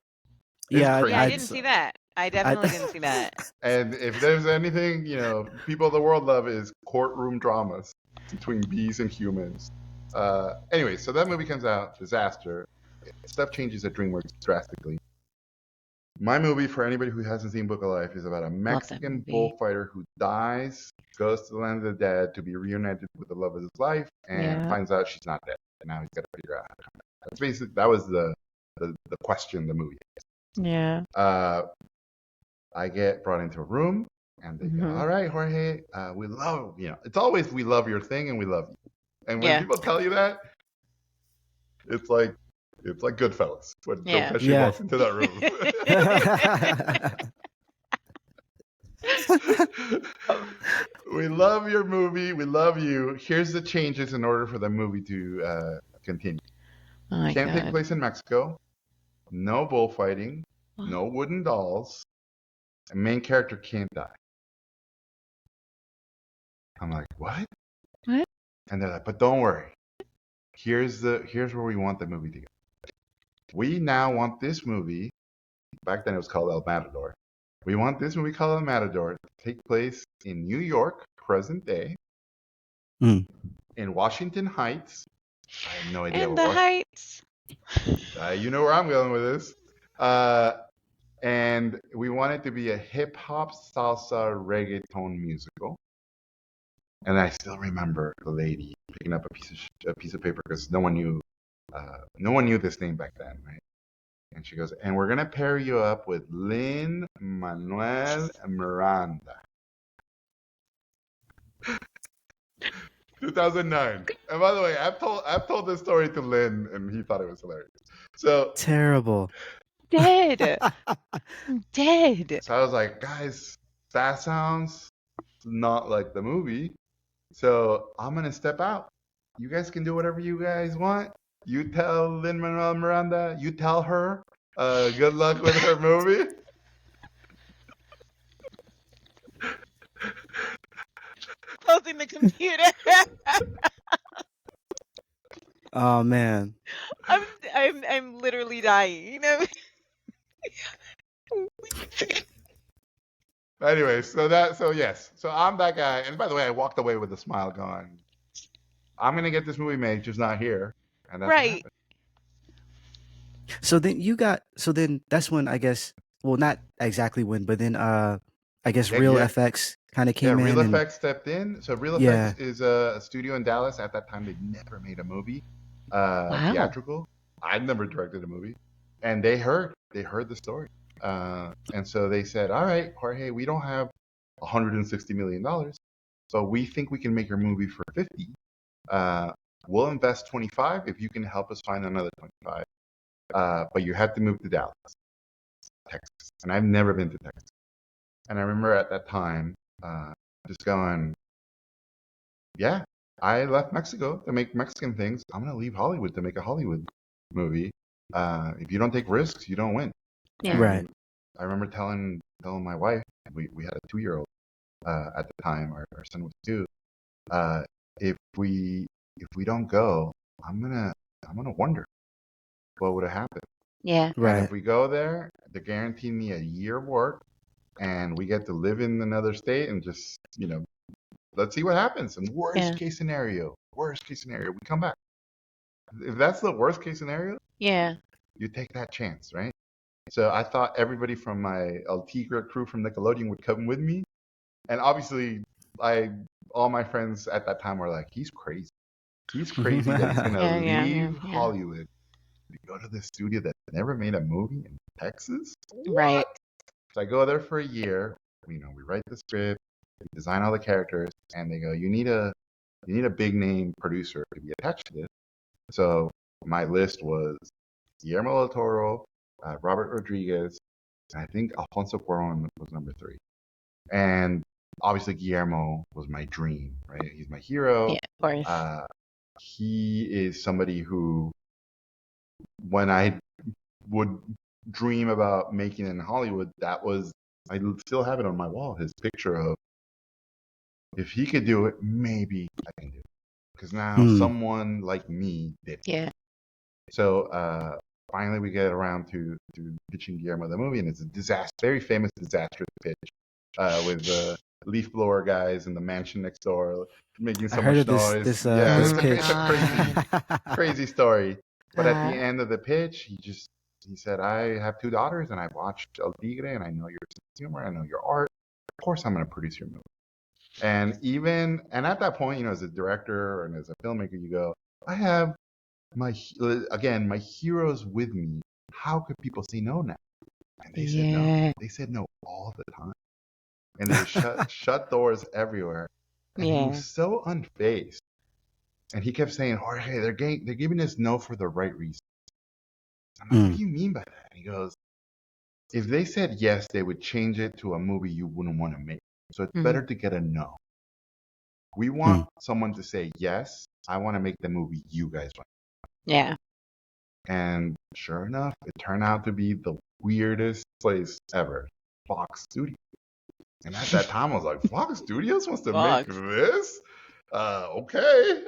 Yeah, I didn't see that. I definitely didn't see that. And if there's anything, people of the world love is courtroom dramas between bees and humans. Anyway, so that movie comes out, disaster. Stuff changes at DreamWorks drastically. My movie, for anybody who hasn't seen Book of Life, is about a Mexican bullfighter who dies, goes to the land of the dead to be reunited with the love of his life, and finds out she's not dead. And now he's got to figure out how to come back. That's basically, that was the question the movie has. Yeah. I get brought into a room, and they go, all right, Jorge, we love, it's always we love your thing and we love you. And when people tell you that, it's like Goodfellas when Joe Pesci walks into that room. We love your movie. We love you. Here's the changes in order for the movie to continue. Oh Can't take place in Mexico. No bullfighting. No wooden dolls. The main character can't die. I'm like, what? What? And they're like, but don't worry. Here's where we want the movie to go. We now want this movie. Back then it was called El Matador. We want this movie called El Matador to take place in New York, present day, in Washington Heights. I have no idea. In the Heights. You know where I'm going with this. And we want it to be a hip hop, salsa, reggaeton musical. And I still remember the lady picking up a piece of paper because no one knew this name back then, right? And she goes, and we're gonna pair you up with Lin-Manuel Miranda. 2009. And by the way, I've told this story to Lin, and he thought it was hilarious. So terrible. Dead. So I was like, guys, that sounds not like the movie. So I'm gonna step out. You guys can do whatever you guys want. You tell Lin-Manuel Miranda, you tell her, good luck with her movie. Closing the computer. Oh man. I'm literally dying, Anyway, so yes. So I'm that guy. And by the way, I walked away with a smile going, I'm going to get this movie made, just not here. And that's what Right. happened. So then that's when I guess, well, not exactly when, but then I guess Yeah, Real yeah. FX kind of Yeah, came Real in and FX stepped in. So Real yeah. FX is a studio in Dallas. At that time, they'd never made a movie, Wow. theatrical. I'd never directed a movie, and they heard the story, and so they said, "All right, Jorge, we don't have $160 million, but we think we can make your movie for 50. Uh, we'll invest 25 if you can help us find another 25. But you have to move to Dallas, Texas, and I've never been to Texas. And I remember at that time, just going, yeah, I left Mexico to make Mexican things. I'm gonna leave Hollywood to make a Hollywood movie. If you don't take risks, you don't win. Yeah. Right. And I remember telling my wife, we had a 2-year-old at the time. Our son was 2. Uh, if we don't go, I'm gonna wonder what would have happened. Yeah. And Right. if we go there, they're guaranteeing me a year of work, and we get to live in another state and just let's see what happens. And worst case scenario, we come back. If that's the worst case scenario, Yeah. you take that chance, right? So I thought everybody from my El Tigre crew from Nickelodeon would come with me, and obviously, all my friends at that time were like, "He's crazy. He's crazy that he's gonna leave Yeah. Hollywood to go to this studio that never made a movie in Texas." Right. So I go there for a year. We write the script, we design all the characters, and they go, "You need a big name producer to be attached to this." So my list was Guillermo del Toro, Robert Rodriguez, and I think Alfonso Cuarón was number 3. And obviously Guillermo was my dream, right? He's my hero. Yeah, of course. He is somebody who, when I would dream about making it in Hollywood, I still have it on my wall, his picture of, if he could do it, maybe I can do it. Because now someone like me did it. Yeah. So finally we get around to pitching Guillermo the movie, and it's a very famous disastrous pitch with the leaf blower guys in the mansion next door making so I heard much of this noise. this Yeah, this Oh my pitch. it's a crazy story. But at the God. end of the pitch, he said, "I have 2 daughters, and I watched El Tigre, and I know your sense of humor, I know your art. Of course, I'm going to produce your movie." And at that point, as a director and as a filmmaker, you go, "I have my heroes with me. How could people say no now?" And they said no. Yeah. They said no all the time, and they shut doors everywhere. And he Yeah. was so unfazed, and he kept saying, "Jorge, they're giving us no for the right reason." I'm like, "What do you mean by that?" And he goes, "If they said yes, they would change it to a movie you wouldn't want to make. So it's better to get a no. We want someone to say yes. I want to make the movie you guys want." Yeah. And sure enough, it turned out to be the weirdest place ever, Fox Studios. And at that time, I was like, Fox Studios wants to make this? Okay.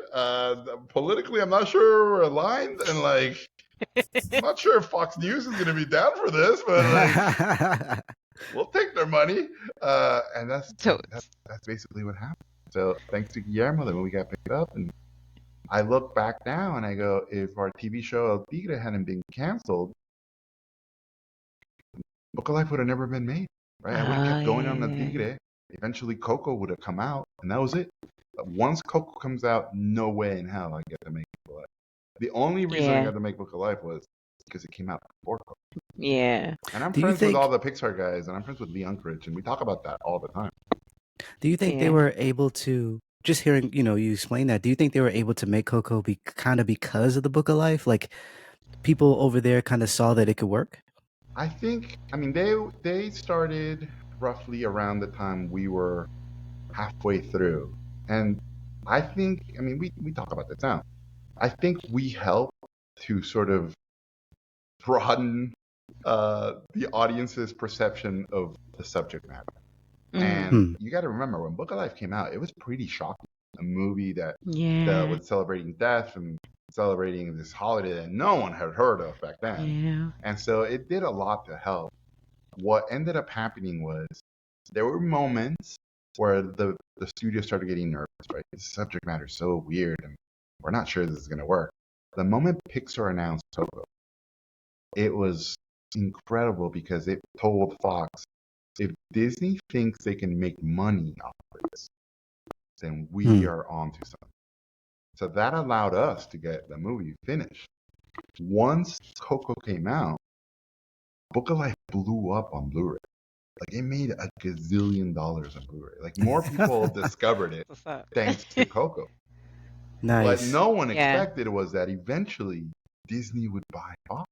Politically, I'm not sure we're aligned, and I'm not sure if Fox News is going to be down for this, but we'll take their money. And that's basically what happened. So thanks to Guillermo, the movie got picked up, and I look back now and I go, if our TV show El Tigre hadn't been canceled, Book of Life would have never been made, right? I would have kept going on El Tigre. Eventually, Coco would have come out, and that was it. But once Coco comes out, no way in hell I get to make Book of Life. The only reason I got to make Book of Life was because it came out before Coco. Yeah. And I'm friends with all the Pixar guys, and I'm friends with Lee Unkrich, and we talk about that all the time. Do you think they were able to, just hearing you explain that, do you think they were able to make Coco be kind of because of the Book of Life? Like people over there kind of saw that it could work? I think, they started roughly around the time we were halfway through. And I think, we talk about this now. I think we helped to sort of broaden the audience's perception of the subject matter. And you got to remember, when Book of Life came out, it was pretty shocking. A movie that was celebrating death and celebrating this holiday that no one had heard of back then. And so it did a lot to help. What ended up happening was there were moments where the studio started getting nervous, right? This subject matter is so weird and we're not sure this is going to work. The moment Pixar announced Coco, it was incredible because it told Fox, if Disney thinks they can make money off of this, then we are onto something. So that allowed us to get the movie finished. Once Coco came out, Book of Life blew up on Blu-ray. Like it made $1 gazillion on Blu-ray. Like more people discovered it thanks to Coco. Nice. What no one expected was that eventually Disney would buy Fox.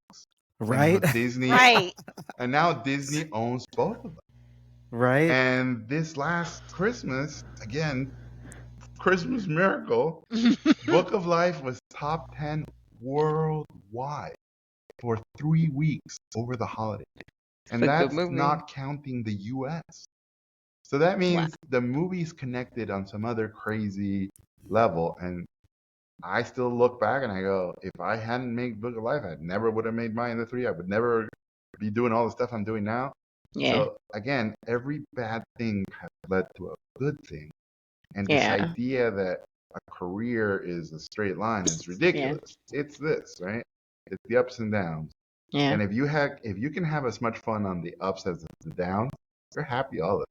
Right. And Disney, and now Disney owns both of them. Right. And this last Christmas, again, Christmas miracle, Book of Life was top 10 worldwide for 3 weeks over the holiday. And that's not counting the US. So that means the movie's connected on some other crazy level. And I still look back and I go, if I hadn't made Book of Life, I never would have made Mine the Three. I would never be doing all the stuff I'm doing now. Yeah. So again, every bad thing has led to a good thing. And this idea that a career is a straight line is ridiculous. It's this, right? It's the ups and downs. Yeah. And if you can have as much fun on the ups as the downs, you're happy all the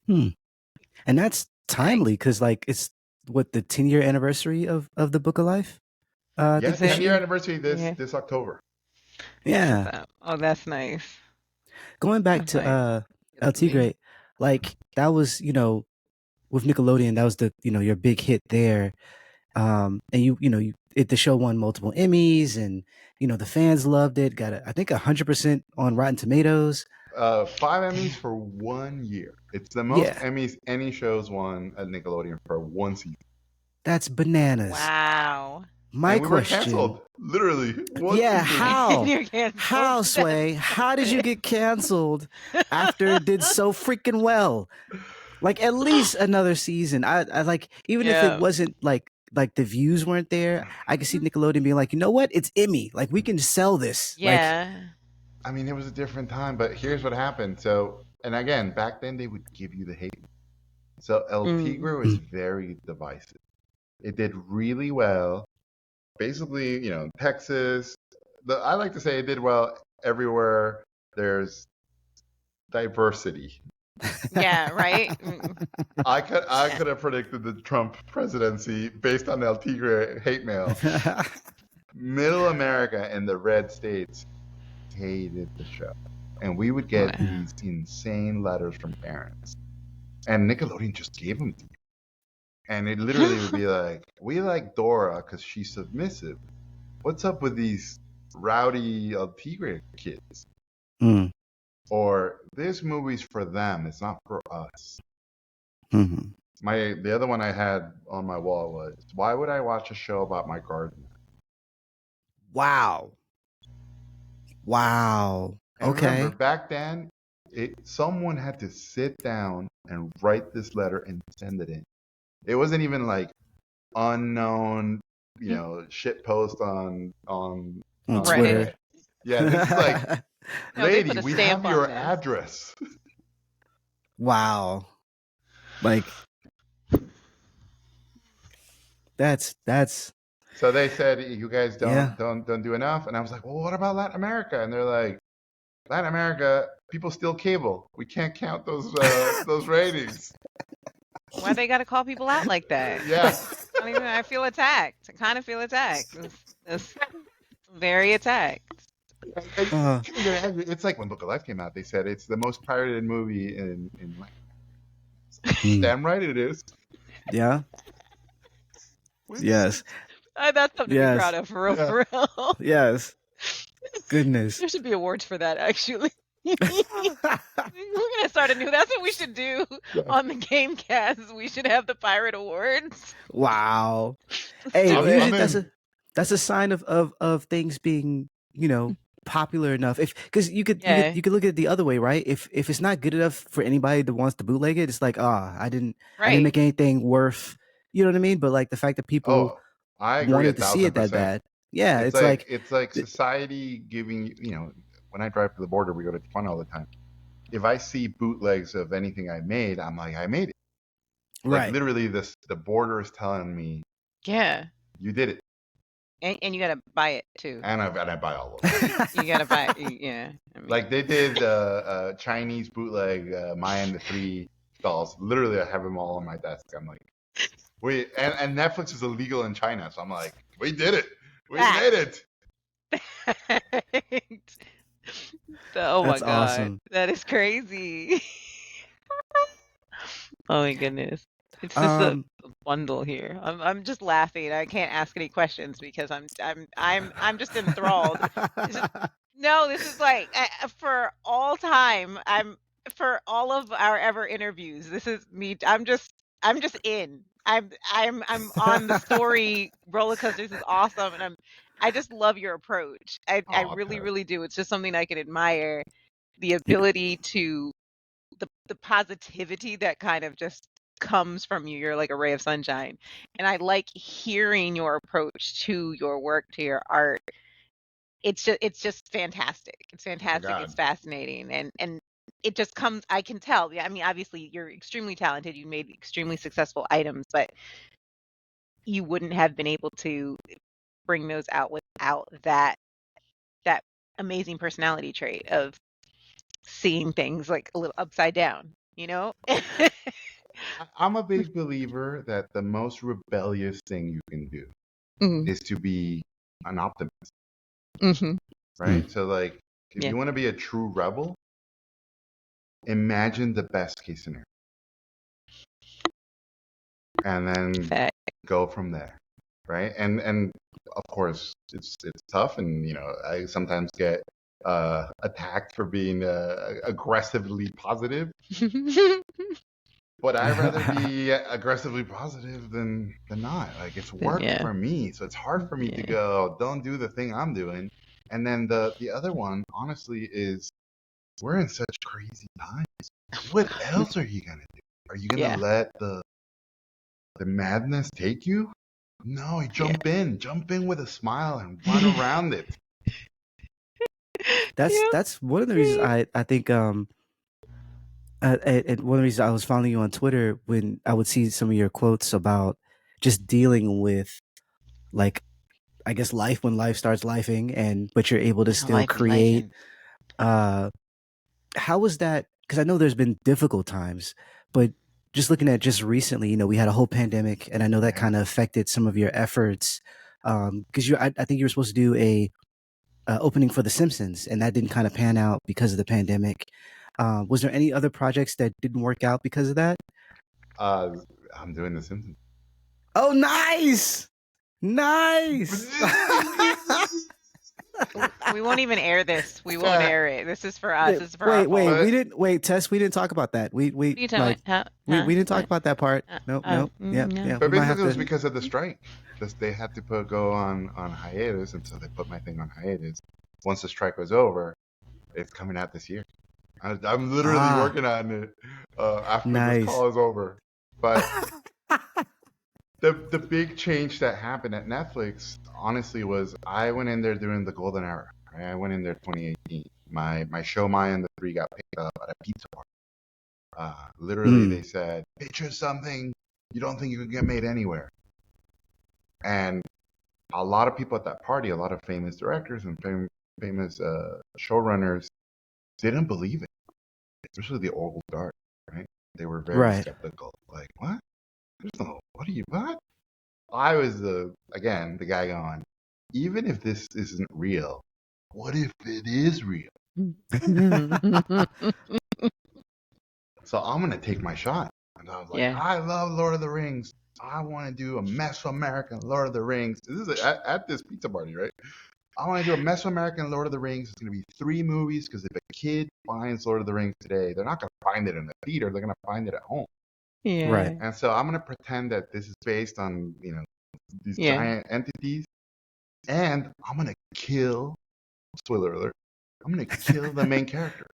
time. And that's timely because like it's what the 10-year anniversary of the Book of Life. Yes, 10-year anniversary this October. Yeah. Oh, that's nice. Going back to El Tigre, like that was, you know, with Nickelodeon, that was the, you know, your big hit there. And the show won multiple Emmys, and you know the fans loved it. Got I think 100% on Rotten Tomatoes. 5 Emmys for 1 year. It's the most Emmys any show's won at Nickelodeon for 1 season. That's bananas. Wow. My we question. Were canceled, literally. How, Sway? How did you get canceled after it did so freaking well? Like at least another season. I like, even if it wasn't like the views weren't there, I could see Nickelodeon being like, you know what? It's Emmy. Like we can sell this. Yeah. Like, I mean, it was a different time, but here's what happened. So, and again, back then they would give you the hate. So El Tigre was very divisive. It did really well. Basically, you know, Texas. I like to say it did well everywhere there's diversity. Yeah, right. I could have predicted the Trump presidency based on El Tigre hate mail. Middle America and the red states hated the show, and we would get these insane letters from parents, and Nickelodeon just gave them to me, and it literally would be like, "We like Dora because she's submissive. What's up with these rowdy El Tigre kids?" Or this movie's for them, it's not for us. The other one I had on my wall was, why would I watch a show about my garden? Wow. And okay. Remember, back then, someone had to sit down and write this letter and send it in. It wasn't even like unknown, you know, shit post on Twitter. Yeah, this is like, lady, we have your address. Wow. Like that's So they said, you guys don't do enough, and I was like, well, what about Latin America? And they're like, Latin America, people steal cable. We can't count those ratings. Why they got to call people out like that? Yeah. I feel attacked. I kind of feel attacked. It's very attacked. It's like when Book of Life came out, they said it's the most pirated movie in life. Damn right it is. Yeah. Yes. That's something to be proud of, for real. Yes. Goodness. There should be awards for that, actually. We're gonna start a new. That's what we should do on the Gamecast. We should have the Pirate Awards. Wow. Hey, usually that's a sign of things being, you know, popular enough. Because you could look at it the other way, right? If it's not good enough for anybody that wants to bootleg it, it's like, I didn't make anything worth. You know what I mean? But like the fact that people wanted to see it that bad. Yeah, it's like society giving, you know, when I drive to the border, we go to Tijuana all the time. if I see bootlegs of anything I made, I'm like, I made it. Like Right. literally, the border is telling me, Yeah. you did it, And you gotta buy it too. and I buy all of them. You gotta buy it. Yeah. I mean, Like they did Chinese bootleg Maya and the Three dolls. Literally, I have them all on my desk. I'm like, wait, and Netflix is illegal in China, so I'm like, we did it, we made it. Oh my That's God, awesome. that is crazy. Oh my goodness. It's just a Um, bundle here. I'm just laughing. I can't ask any questions because I'm just enthralled. It's just, no, this is like for all time. For all of our ever interviews. This is me. I'm just in. I'm on the story roller coaster. This is awesome, and I just love your approach. I Oh, really Tess. really do. It's just something I can admire. The Yeah. ability to the positivity that kind of just comes from you. You're like a ray of sunshine. And I like hearing your approach to your work, to your art. It's just fantastic. It's Oh my fantastic. It's God. fascinating. And it just comes, I can tell. Yeah, I mean, obviously you're extremely talented. You made extremely successful items, but you wouldn't have been able to bring those out without that amazing personality trait of seeing things like a little upside down, you know? I'm a big believer that the most rebellious thing you can do Mhm. is to be an optimist, Mhm. right? So like, if Yeah. you want to be a true rebel, imagine the best case scenario, and then Fact. go from there, right? And of course, it's tough, and I sometimes get attacked for being aggressively positive. But I'd rather be aggressively positive than not. Like it's worked Yeah. for me, so it's hard for me to Yeah. go, don't do the thing I'm doing. And then the other one, honestly, is we're in such crazy times. What else are you gonna do? Are you gonna Yeah. let the madness take you? No, you Yeah. jump in with a smile and run around it. Yep. that's one of the reasons I think and one of the reasons I was following you on Twitter when I would see some of your quotes about just dealing with, like, I guess life when life starts lifing, but you're able to Oh, still life be create. lifing. How was that? Because I know there's been difficult times, but just looking at just recently, we had a whole pandemic, and I know that Yeah. kind of affected some of your efforts. Because I think you were supposed to do a opening for The Simpsons, and that didn't kind of pan out because of the pandemic. Was there any other projects that didn't work out because of that? I'm doing the Simpsons. Oh, nice, nice. We won't even air this. We won't Yeah. air it. This is for us. This is for our Wait. folks. But Tess. We didn't talk about that. We What are you talking like about? Huh? we didn't talk What? about that part. Nope. Yeah, No. yeah. but We might basically have it was to. because of the strike. They had to go on hiatus, and so they put my thing on hiatus. Once the strike was over, it's coming out this year. I'm literally Ah, working on it after this nice. call is over. But the big change that happened at Netflix, honestly, was I went in there during the golden era. Right? I went in there 2018. My show, Maya and the Three, got picked up at a pizza party. Literally, they said, "Picture something you don't think you could get made anywhere." And a lot of people at that party, a lot of famous directors and famous showrunners, didn't believe it, especially the old guard. Right? They were very Right. skeptical. Like, what? There's no. What? I was the guy going, even if this isn't real, what if it is real? So I'm gonna take my shot. And I was like, Yeah. I love Lord of the Rings. I want to do a Mesoamerican Lord of the Rings. This is at this pizza party, right? I want to do a Mesoamerican Lord of the Rings. It's going to be 3 movies because if a kid finds Lord of the Rings today, they're not going to find it in the theater. They're going to find it at home. Yeah. Right. And so I'm going to pretend that this is based on, these Yeah. giant entities. And I'm going to kill, spoiler alert, I'm going to kill the main character.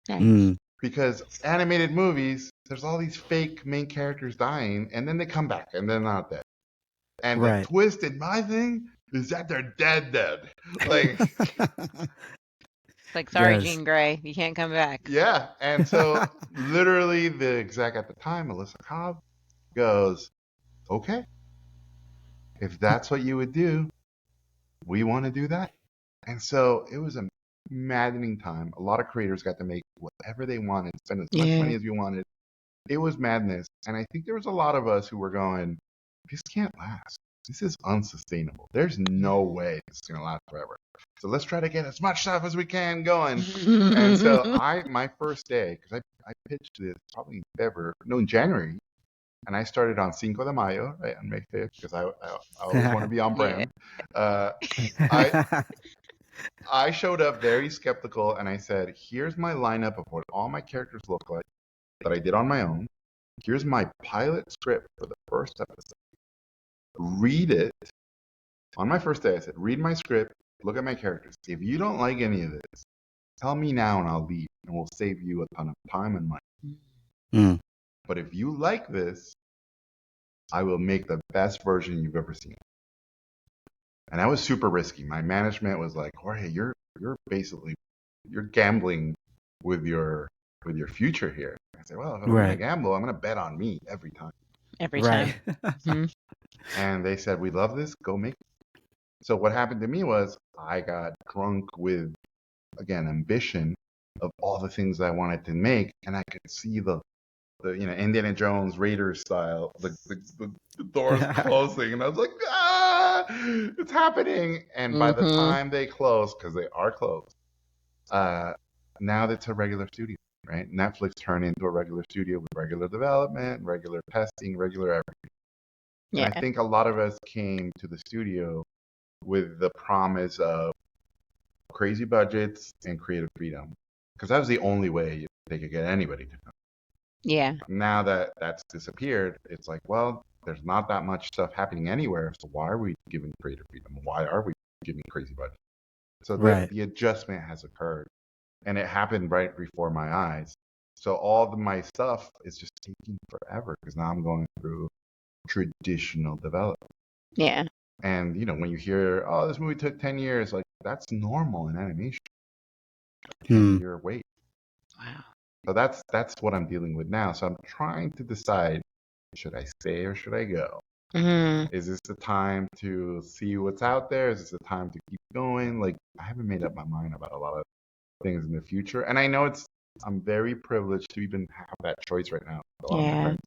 Nice. Because animated movies, there's all these fake main characters dying, and then they come back, and they're not dead. And the Right. twist in my thing is that they're dead. Like, It's like, sorry, Yes. Jean Grey, you can't come back. Yeah. And so literally the exec at the time, Melissa Cobb, goes, okay, if that's what you would do, we want to do that. And so it was a maddening time. A lot of creators got to make whatever they wanted, spend as much money as you wanted. It was madness. And I think there was a lot of us who were going, this can't last. This is unsustainable. There's no way this is going to last forever. So let's try to get as much stuff as we can going. And so my first day, because I pitched this probably in January. And I started on Cinco de Mayo, right, on May 5th, because I always want to be on brand. I showed up very skeptical, and I said, here's my lineup of what all my characters look like that I did on my own. Here's my pilot script for the first episode. Read it. On my first day, I said, read my script, look at my characters. If you don't like any of this, tell me now and I'll leave, and we'll save you a ton of time and money. But if you like this, I will make the best version you've ever seen. And that was super risky. My management was like, Jorge, you're basically gambling with your future here. I said, well, if I'm gonna gamble, I'm gonna bet on me every time. Every time. And they said, we love this, go make it. So what happened to me was I got drunk with, again, ambition of all the things I wanted to make, and I could see the Indiana Jones Raiders style, the doors closing, and I was like, it's happening. And by the time they close, because they are closed, now it's a regular studio, right? Netflix turned into a regular studio with regular development, regular testing, regular everything. Yeah. And I think a lot of us came to the studio with the promise of crazy budgets and creative freedom, because that was the only way they could get anybody to come. Yeah. Now that that's disappeared, it's like, well, there's not that much stuff happening anywhere, so why are we giving creative freedom? Why are we giving crazy budgets? So the adjustment has occurred, and it happened right before my eyes. So all of my stuff is just taking forever, because now I'm going through traditional development. Yeah. And when you hear, oh, this movie took 10 years, like, that's normal in animation. 10-year wait. Wow. So that's what I'm dealing with now. So I'm trying to decide, should I stay or should I go? Is this the time to see what's out there? Is this the time to keep going? Like, I haven't made up my mind about a lot of things in the future. And I know I'm very privileged to even have that choice right now. A lot of my friends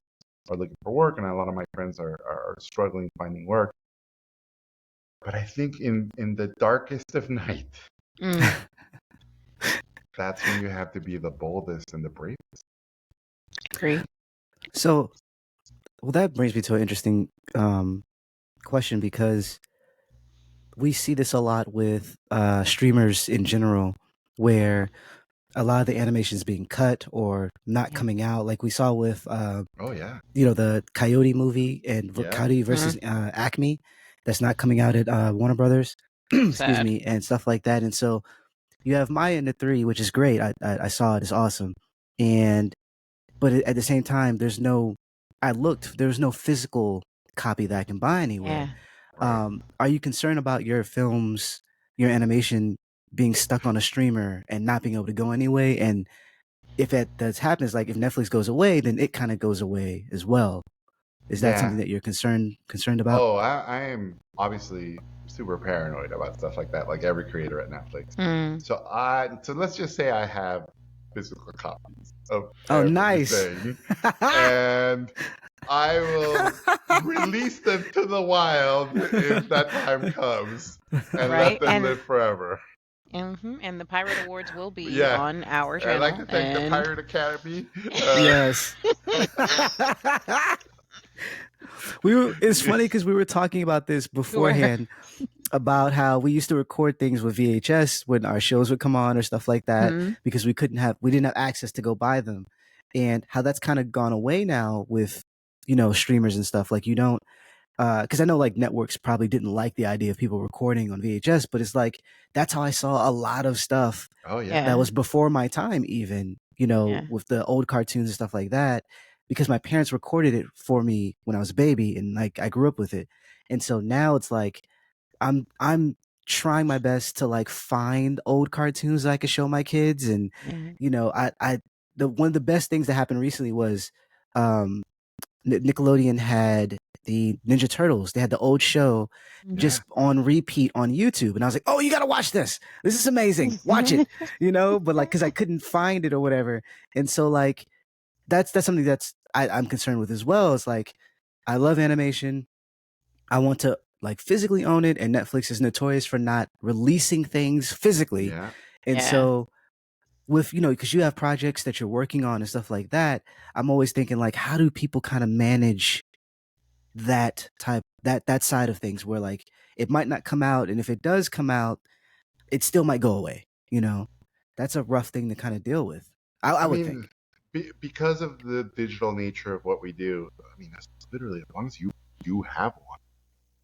are looking for work, and a lot of my friends are struggling finding work. But I think in the darkest of night, that's when you have to be the boldest and the bravest. Agree. So, well, that brings me to an interesting question, because we see this a lot with streamers in general, where a lot of the animation is being cut or not coming out. Like we saw with, the Coyote movie and Coyote versus Acme, that's not coming out at Warner Brothers. Excuse me, and stuff like that. And so you have Maya and the Three, which is great. I saw it; it's awesome. But at the same time, there's no physical copy that I can buy anywhere. Are you concerned about your films, your animation being stuck on a streamer and not being able to go anyway? And if that happens, like if Netflix goes away, then it kind of goes away as well. Is that something that you're concerned about? Oh, I am obviously super paranoid about stuff like that, like every creator at Netflix. So let's just say I have physical copies of everything, and I will release them to the wild if that time comes, and let them live forever. And the Pirate Awards will be on our channel. I'd like to thank the Pirate Academy. Yes. It's funny because we were talking about this beforehand about how we used to record things with VHS when our shows would come on or stuff like that, because we didn't have access to go buy them, and how that's kind of gone away now with streamers and stuff. Like you don't, because I know like networks probably didn't like the idea of people recording on VHS, but it's like that's how I saw a lot of stuff. That was before my time, even with the old cartoons and stuff like that, because my parents recorded it for me when I was a baby, and like I grew up with it. And so now it's like I'm trying my best to like find old cartoons that I could show my kids. And you know, one of the best things that happened recently was Nickelodeon had the Ninja Turtles. They had the old show just on repeat on YouTube, and I was like, "Oh, you got to watch this. This is amazing. Watch it." You know, but like because I couldn't find it or whatever, and so like that's something that's I'm concerned with as well. It's like I love animation. I want to like physically own it, and Netflix is notorious for not releasing things physically. Yeah. And so with, you know, because you have projects that you're working on and stuff like that, I'm always thinking like, how do people kind of manage that side of things where like it might not come out, and if it does come out, it still might go away. You know, that's a rough thing to kind of deal with. I would think. Because of the digital nature of what we do, I mean, that's literally as long as you have one,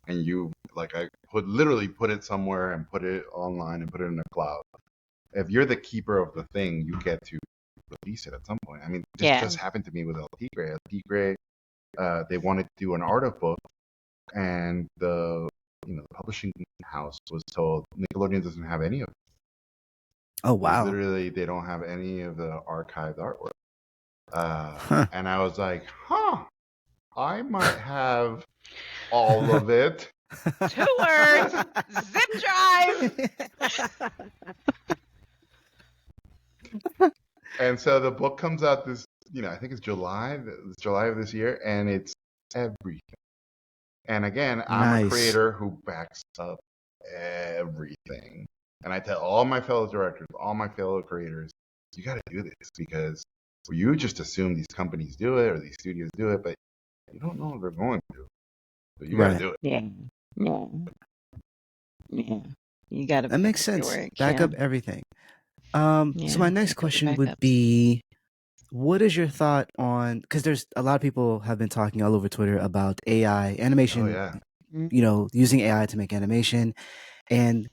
and you like I literally put it somewhere and put it online and put it in the cloud. If you're the keeper of the thing, you get to release it at some point. I mean, this just happened to me with El Tigre. El Tigre, they wanted to do an art book, and the publishing house was told Nickelodeon doesn't have any of it. Oh wow! Literally, they don't have any of the archived artwork. And I was like, I might have all of it. 2 words, zip drive. And so the book comes out this, I think it's July of this year, and it's everything. And again, I'm a creator who backs up everything. And I tell all my fellow directors, all my fellow creators, you got to do this, because you just assume these companies do it or these studios do it, but you don't know if they're going to. So you got to do it. Yeah. You got to. That makes sense. Back up everything. So my next question would be, what is your thought on, because there's a lot of people have been talking all over Twitter about AI animation, using AI to make animation. And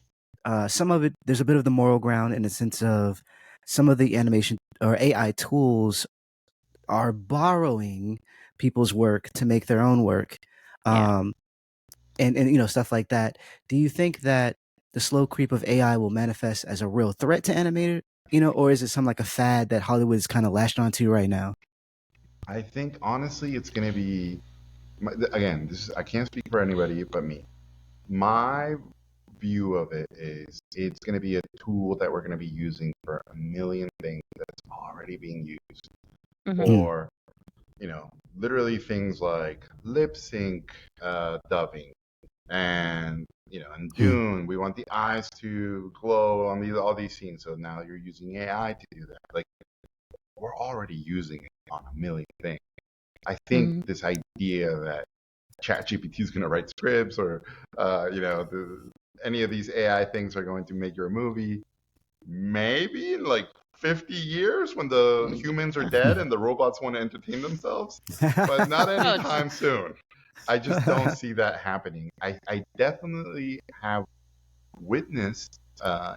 some of it, there's a bit of the moral ground in the sense of some of the animation or AI tools are borrowing people's work to make their own work. And stuff like that. Do you think that the slow creep of AI will manifest as a real threat to animator, or is it some like a fad that Hollywood is kind of lashed onto right now? I think honestly, it's going to be, again, I can't speak for anybody but me. My view of it is it's going to be a tool that we're going to be using for a million things that's already being used. Or, literally things like lip sync dubbing. And in Dune, we want the eyes to glow on all these scenes. So now you're using AI to do that. Like, we're already using it on a million things. I think this idea that ChatGPT is going to write scripts, or any of these AI things are going to make your movie, maybe in like 50 years when the humans are dead and the robots want to entertain themselves, but not anytime soon. I just don't see that happening. I definitely have witnessed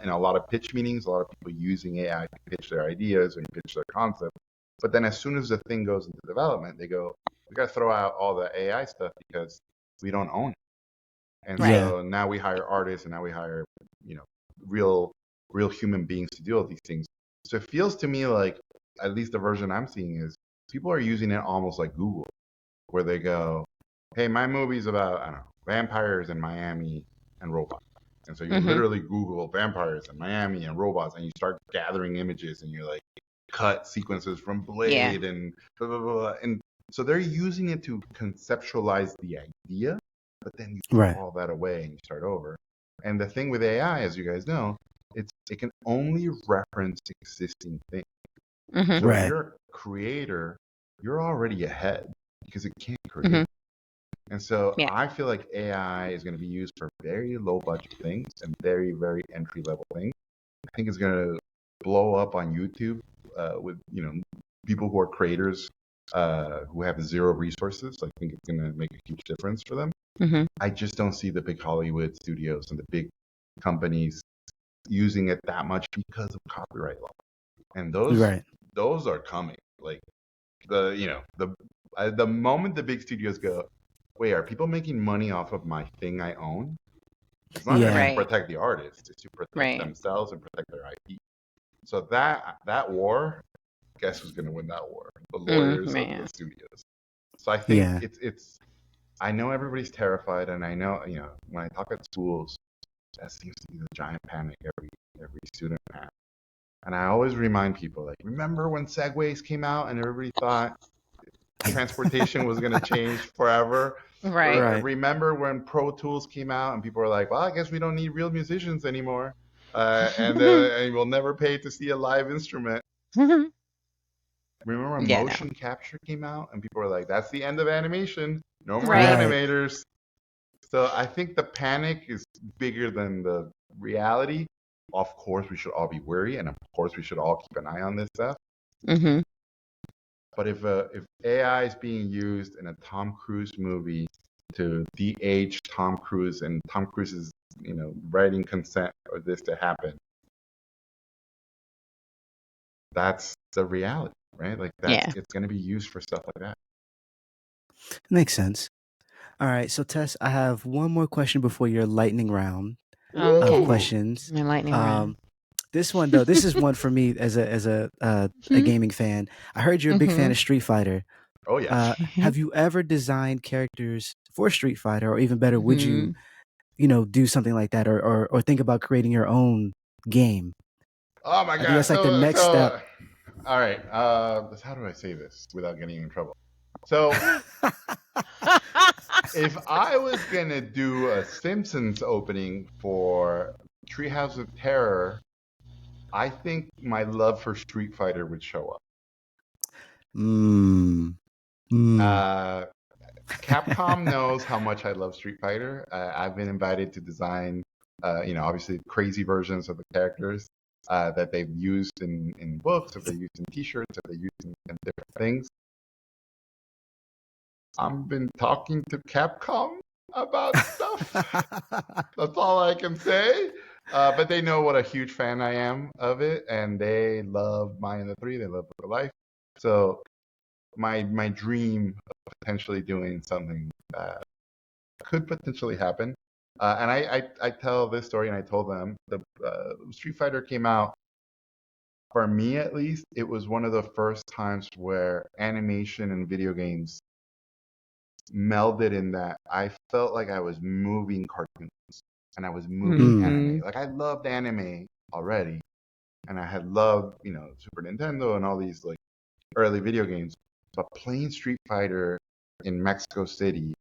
in a lot of pitch meetings, a lot of people using AI to pitch their ideas or pitch their concept. But then as soon as the thing goes into development, they go, we got to throw out all the AI stuff because we don't own it. And so now we hire artists, and now we hire, real human beings to do all these things. So it feels to me like, at least the version I'm seeing is, people are using it almost like Google, where they go, hey, my movie's about, I don't know, vampires in Miami and robots. And so you literally Google vampires in Miami and robots, and you start gathering images, and you're like, cut sequences from Blade and blah, blah, blah. And so they're using it to conceptualize the idea, but then you throw all that away and you start over. And the thing with AI, as you guys know, it can only reference existing things. So if you're a creator, you're already ahead because it can't create. And so I feel like AI is going to be used for very low budget things and very, very entry level things. I think it's going to blow up on YouTube with people who are creators who have zero resources. I think it's going to make a huge difference for them. I just don't see the big Hollywood studios and the big companies using it that much because of copyright law. And those are coming. Like the moment the big studios go, wait, are people making money off of my thing I own? It's not Yeah. to protect the artist; it's to protect themselves and protect their IP. So that war, guess who's going to win that war? The lawyers of the studios. So I think it's. I know everybody's terrified, and I know when I talk at schools, that seems to be the giant panic every student has. And I always remind people, like, remember when Segways came out and everybody thought transportation was going to change forever? Right. Remember when Pro Tools came out and people were like, well, I guess we don't need real musicians anymore. And we'll never pay to see a live instrument. Remember when motion capture came out and people were like, that's the end of animation. No more animators. So I think the panic is bigger than the reality. Of course, we should all be wary, and of course, we should all keep an eye on this stuff. Mm-hmm. But if AI is being used in a Tom Cruise movie to de-age Tom Cruise, and Tom Cruise is writing consent for this to happen, that's the reality, right? Like it's going to be used for stuff like that. Makes sense. All right, so Tess, I have one more question before your lightning round of questions. My lightning round. This one though, this is one for me as a gaming fan. I heard you're a big fan of Street Fighter. Oh yes. Have you ever designed characters for Street Fighter, or even better, would you do something like that, or think about creating your own game? Oh my god! I think that's like the next step. All right. How do I say this without getting in trouble? So, if I was gonna do a Simpsons opening for Treehouse of Terror, I think my love for Street Fighter would show up. Capcom knows how much I love Street Fighter. I've been invited to design, obviously crazy versions of the characters that they've used in books, that they used in T-shirts, that they used in different things. I've been talking to Capcom about stuff. That's all I can say. But they know what a huge fan I am of it, and they love Mine the 3. They love Book of Life. So my dream of potentially doing something could potentially happen. And I tell this story, and I told them the Street Fighter came out. For me, at least, it was one of the first times where animation and video games melded in that I felt like I was moving cartoons and I was moving anime. Like I loved anime already, and I had loved Super Nintendo and all these like early video games, but playing Street Fighter in Mexico City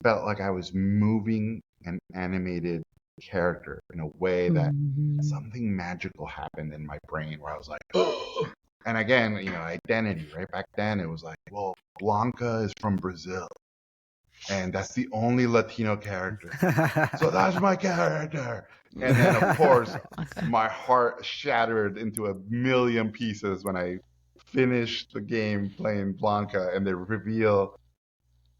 felt like I was moving an animated character in a way that something magical happened in my brain where I was like, oh. And again, identity, right? Back then it was like, well, Blanca is from Brazil, and that's the only Latino character. So that's my character. And then, of course, my heart shattered into a million pieces when I finished the game playing Blanca, and they reveal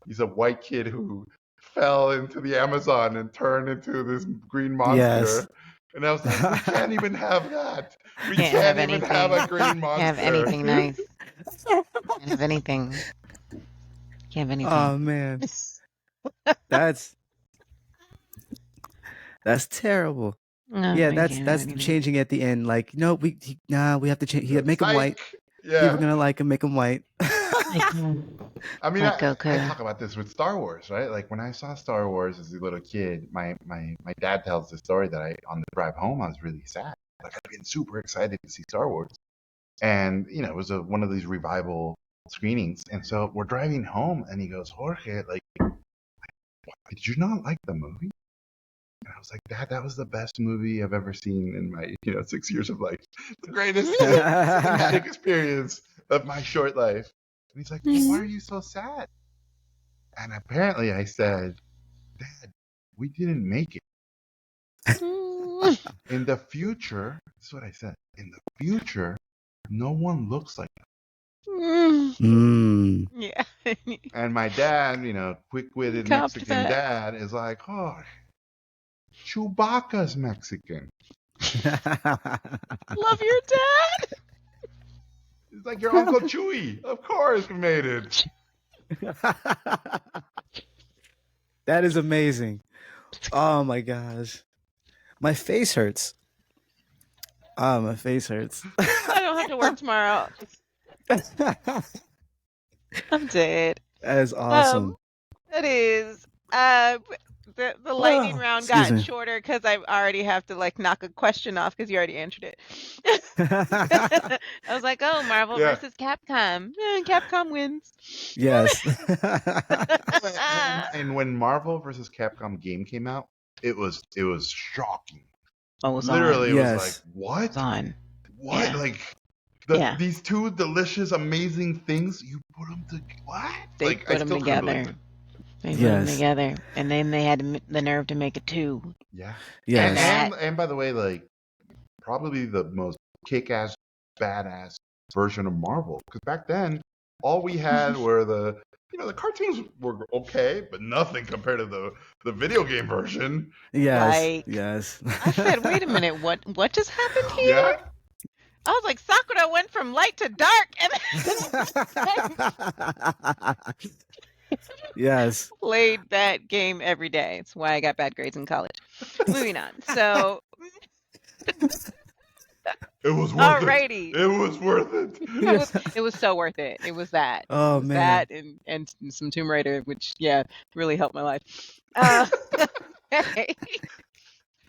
he's a white kid who fell into the Amazon and turned into this green monster. Yes. And I was like, we can't even have that. We can't even have a green monster. Have anything nice. Can't have anything. Can't have anything. Oh man, that's terrible. Yeah, that's changing at the end. Like, no, we have to change. Make him white. Yeah, people are gonna like him. Make him white. I mean, I talk about this with Star Wars, right? Like when I saw Star Wars as a little kid, my dad tells the story that on the drive home I was really sad. Like I'd been super excited to see Star Wars, and it was one of these revival screenings, and so we're driving home, and he goes, Jorge, like, did you not like the movie? And I was like, Dad, that was the best movie I've ever seen in my 6 years of life. The greatest cinematic experience of my short life. And he's like, why are you so sad? And apparently I said, Dad, we didn't make it. In the future, this is what I said. In the future, no one looks like them. Yeah. And my dad, quick-witted Mexican dad, is like, oh, Chewbacca's Mexican. Love your dad. He's like your Uncle Chewy. Of course, we made it. That is amazing. Oh my gosh. My face hurts. Oh, my face hurts. I don't have to work tomorrow. I'm dead. That is awesome. It is. The lightning round Excuse got me. shorter because I already have to like knock a question off because you already answered it. I was like, oh, Marvel Yeah. versus Capcom. Capcom wins. Yes. And when Marvel versus Capcom game came out, it was shocking. Oh, it was Literally, on. it was like, Yes. what? It's on. What? Yeah. Like Yeah. these two delicious, amazing things, you put them together. What? They Like, put I them still couldn't together. believe it. They put them Yes. together, and then they had the nerve to make a 2. Yeah. Yes. And by the way, like, probably the most kick-ass, badass version of Marvel. Because back then, all we had were the cartoons were okay, but nothing compared to the video game version. Yes. Like, Yes. I said, wait a minute, what just happened here? Yeah. I was like, Sakura went from light to dark, and Yes. played that game every day. It's why I got bad grades in college. Moving on. So, It was worth alrighty. it. It was worth it. It was so worth it. It was that. Oh, It was man. that and some Tomb Raider, which really helped my life. Okay.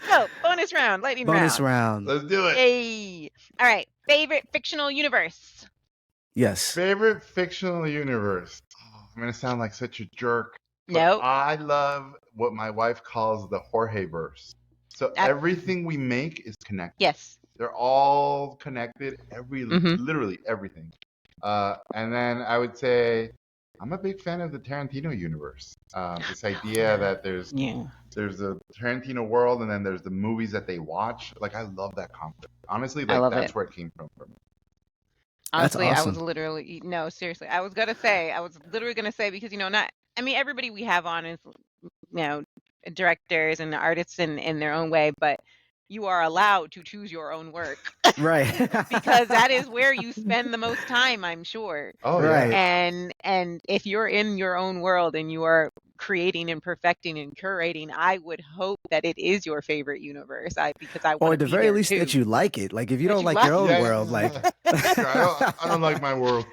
So, bonus round, lightning Bonus round. round. Let's do it. Yay! All right. Favorite fictional universe. Yes. Favorite fictional universe. Oh, I'm gonna sound like such a jerk. But Nope. I love what my wife calls the Jorge verse. So everything we make is connected. Yes. They're all connected. Mhm. Literally everything. And then I would say I'm a big fan of the Tarantino universe. This idea that there's a Tarantino world and then there's the movies that they watch. Like, I love that concept. Honestly, I like, love that's it. where it came from for me. Honestly, That's I was awesome. literally no, seriously. I was literally gonna say because everybody we have on is directors and artists in their own way, but you are allowed to choose your own work Right. because that is where you spend the most time, I'm sure. Oh, Right. yeah. And if you're in your own world and you are creating and perfecting and curating, I would hope that it is your favorite univerce. Because I Or want at to the be very there least too. that you like it. Like if you That don't you like like your own Yeah. world, like I don't like my world.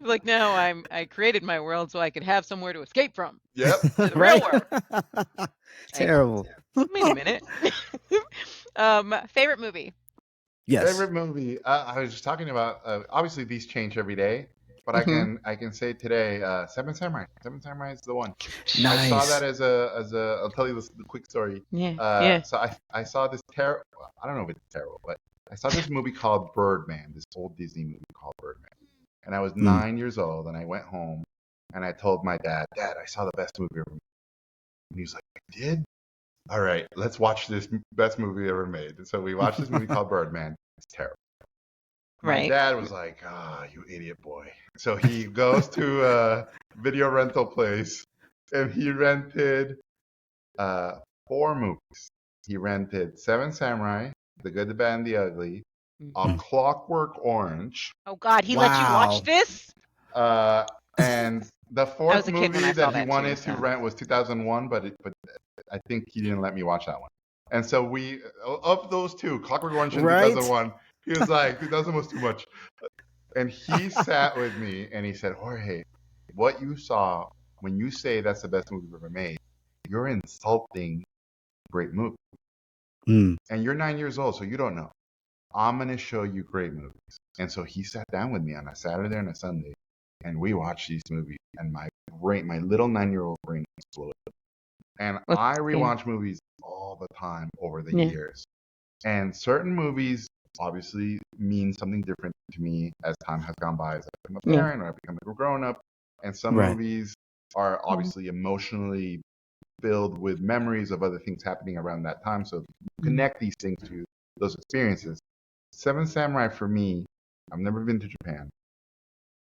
Like, no, I created my world so I could have somewhere to escape from. Yep. To the right? real world. Terrible. Wait a minute. Favorite movie. Yes. Favorite movie. I was just talking about. Obviously, these change every day, but Mhm. I can say today, Seven Samurai. Seven Samurai is the one. Nice. I saw that as a. I'll tell you the quick story. Yeah. So I saw this terrible. I don't know if it's terrible, but I saw this movie called Birdman. This old Disney movie called Birdman, and I was 9 years old, and I went home, and I told my dad, I saw the best movie ever made. And he was like, "You did? All right, let's watch this best movie ever made." And so we watched this movie called Birdman. It's terrible. My dad was like, you idiot boy. So he goes to a video rental place and he rented 4 movies. He rented Seven Samurai, The Good, the Bad, and the Ugly, A Clockwork Orange. Oh God, he let you watch this? And the I 4th was a kid when movie I saw that he that wanted too, to so. rent was 2001, but I think he didn't let me watch that one. And so we, of those 2, Clockwork Orange and Right? 2001, he was like, 2000 was too much. And he sat with me and he said, Jorge, what you saw when you say that's the best movie ever made, you're insulting great movies. Mm. And you're 9 years old, so you don't know. I'm going to show you great movies. And so he sat down with me on a Saturday and a Sunday, and we watched these movies. And my little 9-year-old brain exploded. And I rewatch movies all the time over the years. And certain movies obviously mean something different to me as time has gone by, as I become a parent or I become a grown up. And some movies are obviously emotionally filled with memories of other things happening around that time. So connect these things to those experiences. Seven Samurai for me, I've never been to Japan.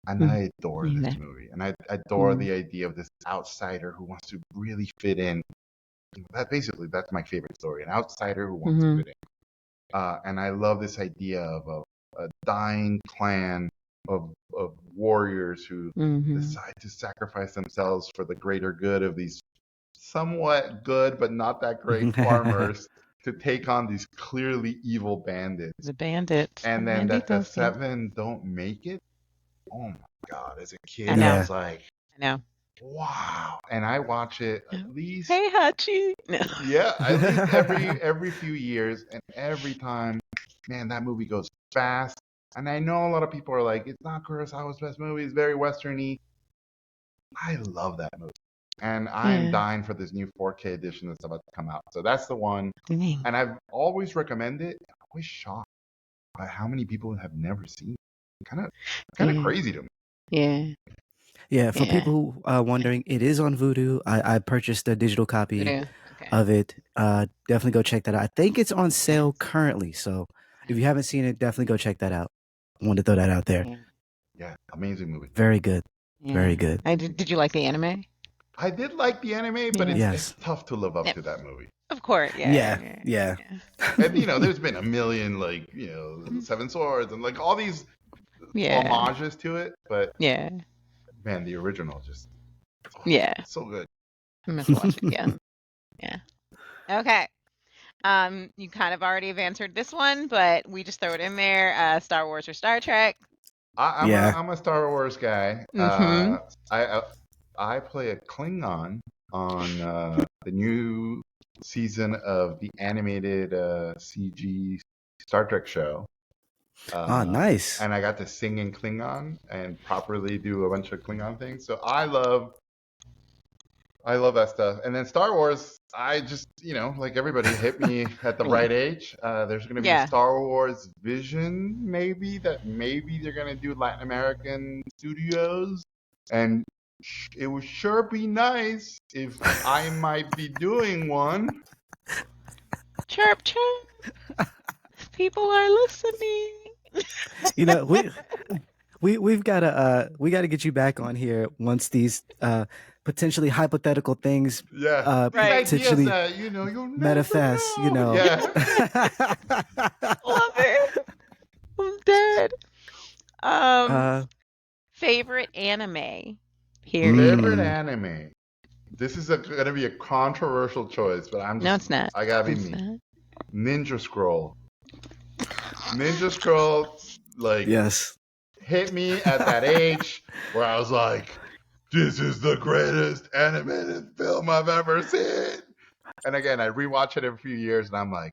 And I adore this movie. And I adore the idea of this outsider who wants to really fit in. That's my favorite story. An outsider who wants to fit in. And I love this idea of a dying clan of warriors who decide to sacrifice themselves for the greater good of these somewhat good but not that great farmers to take on these clearly evil bandits. The bandits. And the then that the banditos, yeah. 7 don't make it. Oh my God. As a kid, I know. I was like, I know. wow. And I watch it at least. Hey, Hachi. No. Yeah, at least every few years, and every time, man, that movie goes fast. And I know a lot of people are like, it's not Kurosawa's best movie, it's very westerny. I love that movie. And I'm dying for this new 4K edition that's about to come out. So that's the one. Dang. And I've always recommended it. I'm always shocked by how many people have never seen it. Kind of crazy to me. Yeah. Yeah, for people who are wondering, it is on Vudu. I purchased a digital copy of it. Definitely go check that out. I think it's on sale currently. So if you haven't seen it, definitely go check that out. I wanted to throw that out there. Yeah, amazing movie. Very good. Yeah. Very good. Did you like the anime? I did like the anime, but it's tough to live up to that movie. Of course, yeah. And there's been a million Seven Swords and like all these homages to it, but man, the original just so good. I must watch it. Yeah. Okay. You kind of already have answered this one, but we just throw it in there. Star Wars or Star Trek? I'm a Star Wars guy. Mm-hmm. I play a Klingon on the new season of the animated CG Star Trek show. Nice. And I got to sing in Klingon and properly do a bunch of Klingon things. So I love that stuff. And then Star Wars, I just, like everybody, hit me at the right age. There's going to be a Star Wars Vision, maybe they're going to do Latin American studios. And it would sure be nice if I might be doing one. Chirp, chirp. People are listening. We've got to get you back on here once these potentially hypothetical things potentially manifest. Yeah. Love it. I'm dead. Favorite anime. Favorite anime. This is going to be a controversial choice, but No, it's not. I gotta be me. Ninja Scroll. Ninja Scroll, hit me at that age where I was like, this is the greatest animated film I've ever seen. And again, I rewatch it every few years, and I'm like,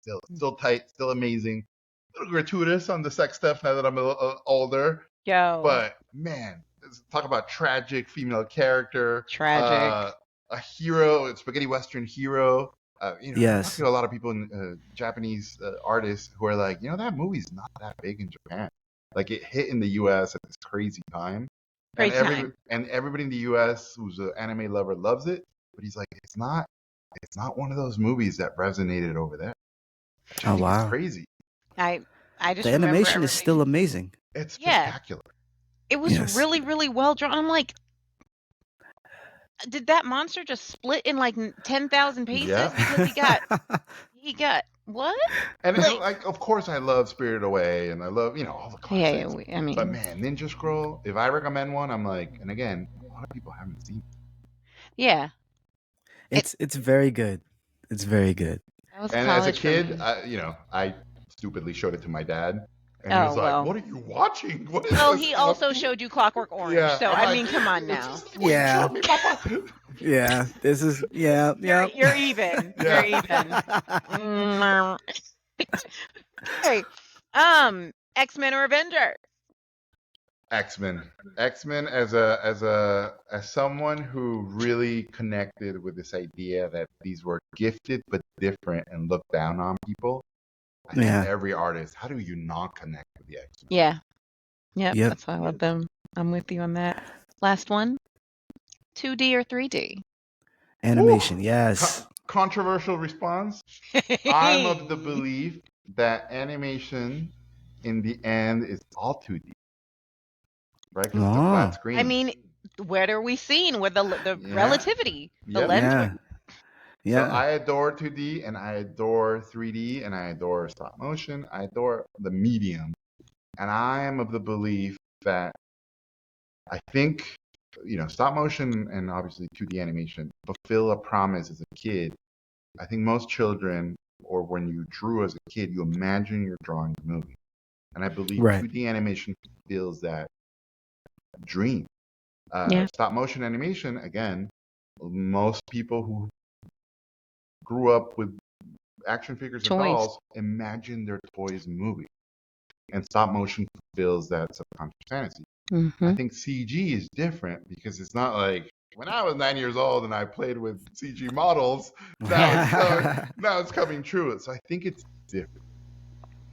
still tight, still amazing. A little gratuitous on the sex stuff now that I'm a little older. But man, talk about tragic female character. Tragic. A hero, a spaghetti western hero. I talk to a lot of people in Japanese artists who are like, that movie's not that big in Japan. Like it hit in the U.S. at this crazy time. And everybody in the U.S. who's an anime lover loves it. But he's like, it's not one of those movies that resonated over there. Oh wow, it's crazy. I just the animation is still amazing. It's spectacular. It was really, really well drawn. I'm like, did that monster just split in like 10,000 pieces? Yeah. Because he got what? And of course, I love Spirited Away, and I love all the classics. I mean, but man, Ninja Scroll. If I recommend one, I'm like, and again, a lot of people haven't seen it. Yeah, it's very good. It's very good. And as a kid, I stupidly showed it to my dad. And he was like, "What are you watching?" What is this he also showed you Clockwork Orange. Yeah, so I mean, come on now. Yeah. Yeah. This is You're even. You're even. Hey, X-Men or Avengers? X-Men as someone who really connected with this idea that these were gifted but different and looked down on people. I think every artist, how do you not connect with the X-Men? Yeah. Yep. That's why I love them. I'm with you on that. Last one. 2D or 3D? Animation, yes. Controversial response. I'm of the belief that animation in the end is all 2D. Right? Because it's a flat screen. I mean, what are we seeing with the relativity? The lens. Yeah. So I adore 2D and I adore 3D and I adore stop motion. I adore the medium. And I am of the belief that I think stop motion and obviously 2D animation fulfill a promise as a kid. I think most children, or when you drew as a kid, you imagine you're drawing a movie. And I believe Right. 2D animation fulfills that dream. Yeah. Stop motion animation, again, most people who grew up with action figures and Toys. dolls imagine their toys moving. And stop motion fulfills that subconscious fantasy. I think CG is different because it's not like when I was 9 years old and I played with CG models, now it's coming true. So I think it's different.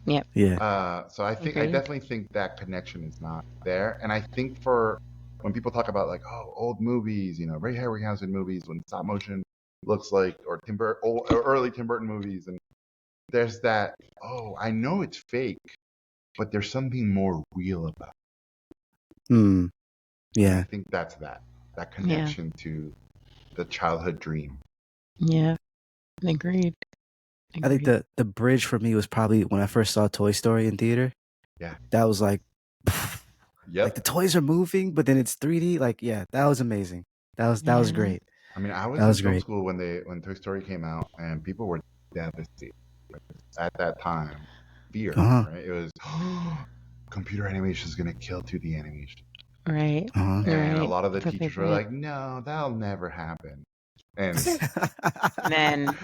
Yep. Yeah. So I definitely think that connection is not there. And I think for when people talk about like, old movies, Ray Harryhausen movies, when stop motion looks like, or early Tim Burton movies, and there's that, I know it's fake, but there's something more real about it. Yeah. And I think that's that connection to the childhood dream. Yeah. Agreed. I think the bridge for me was probably when I first saw Toy Story in theater. Yeah. That was like, yep. Like the toys are moving, but then it's 3D. Like, yeah, that was amazing. That was great. I mean, I was in film school when Toy Story came out, and people were devastated at that time. Fear, right? It was computer animation is going to kill 2D animation. Right. And a lot of the teachers were like, no, that'll never happen. And then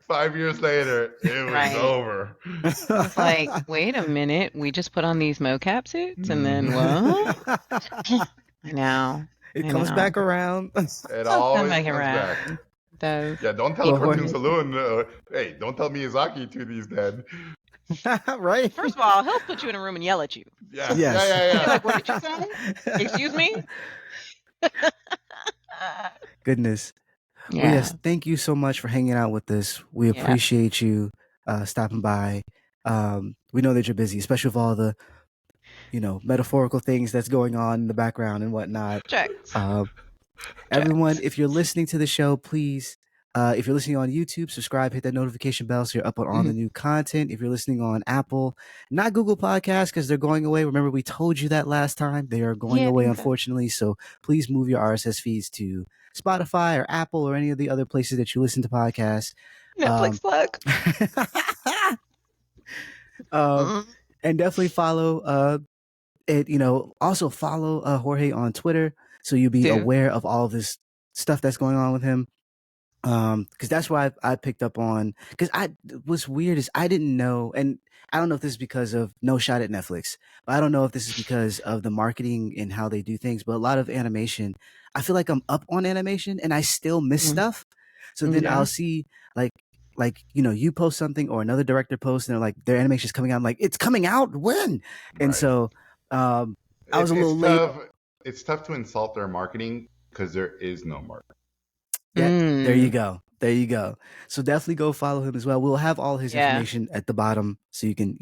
5 years later, it was over. It's like, wait a minute, we just put on these mocap suits and then what? I know. It comes back around. It always comes back. It does. Yeah, don't tell Cartoon Saloon, hey, don't tell Miyazaki 2D's dead. Right? First of all, he'll put you in a room and yell at you. Yeah. Yes. You're like, what did you say? Excuse me? Goodness. Yeah. Well, yes, thank you so much for hanging out with us. We appreciate you stopping by. We know that you're busy, especially with all the, metaphorical things that's going on in the background and whatnot. Everyone, if you're listening to the show, please, if you're listening on YouTube, subscribe, hit that notification bell so you're up on all the new content. If you're listening on Apple, not Google Podcasts because they're going away. Remember, we told you that last time. They are going away, unfortunately. So please move your RSS feeds to Spotify or Apple or any of the other places that you listen to podcasts. Netflix plug. And definitely follow also follow Jorge on Twitter so you'll be aware of all of this stuff that's going on with him. Because that's why I picked up on, because what's weird is I didn't know, and I don't know if this is because of No Shot at Netflix, but I don't know if this is because of the marketing and how they do things, but a lot of animation, I feel like I'm up on animation and I still miss stuff. So then I'll see like you post something or another director posts and they're like, their animation is coming out. I'm like, it's coming out when? And so I was a little late. It's tough to insult their marketing because there is no marketing. Yeah, there you go. So definitely go follow him as well. We'll have all his information at the bottom so you can,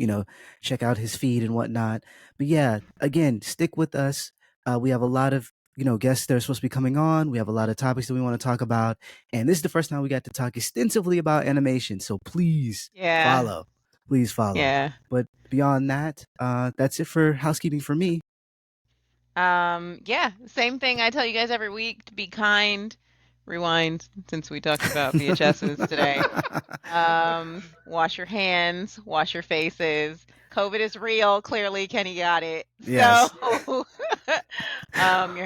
check out his feed and whatnot. But yeah, again, stick with us. We have a lot of, guests that are supposed to be coming on. We have a lot of topics that we want to talk about. And this is the first time we got to talk extensively about animation. So please follow. Please follow. Yeah. But beyond that, that's it for housekeeping for me. Same thing I tell you guys every week, to be kind. Rewind, since we talked about VHSs today. Wash your hands, wash your faces. COVID is real. Clearly, Kenny got it. Yes. So,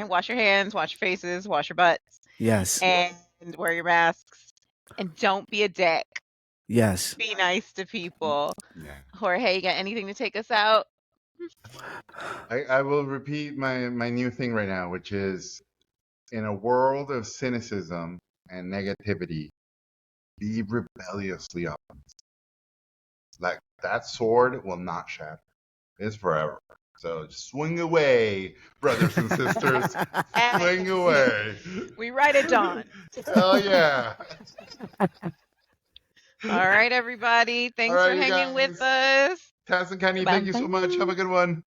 wash your hands, wash your faces, wash your butts. Yes. And wear your masks. And don't be a dick. Yes. Be nice to people. Yeah. Jorge, you got anything to take us out? I will repeat my new thing right now, which is, in a world of cynicism and negativity, be rebelliously optimistic. Like, that sword will not shatter. It's forever. So swing away, brothers and sisters. Swing away. We ride at dawn. Hell yeah. All right, everybody. Thanks for hanging with us. Tess and Kenny, thank you so much. Have a good one.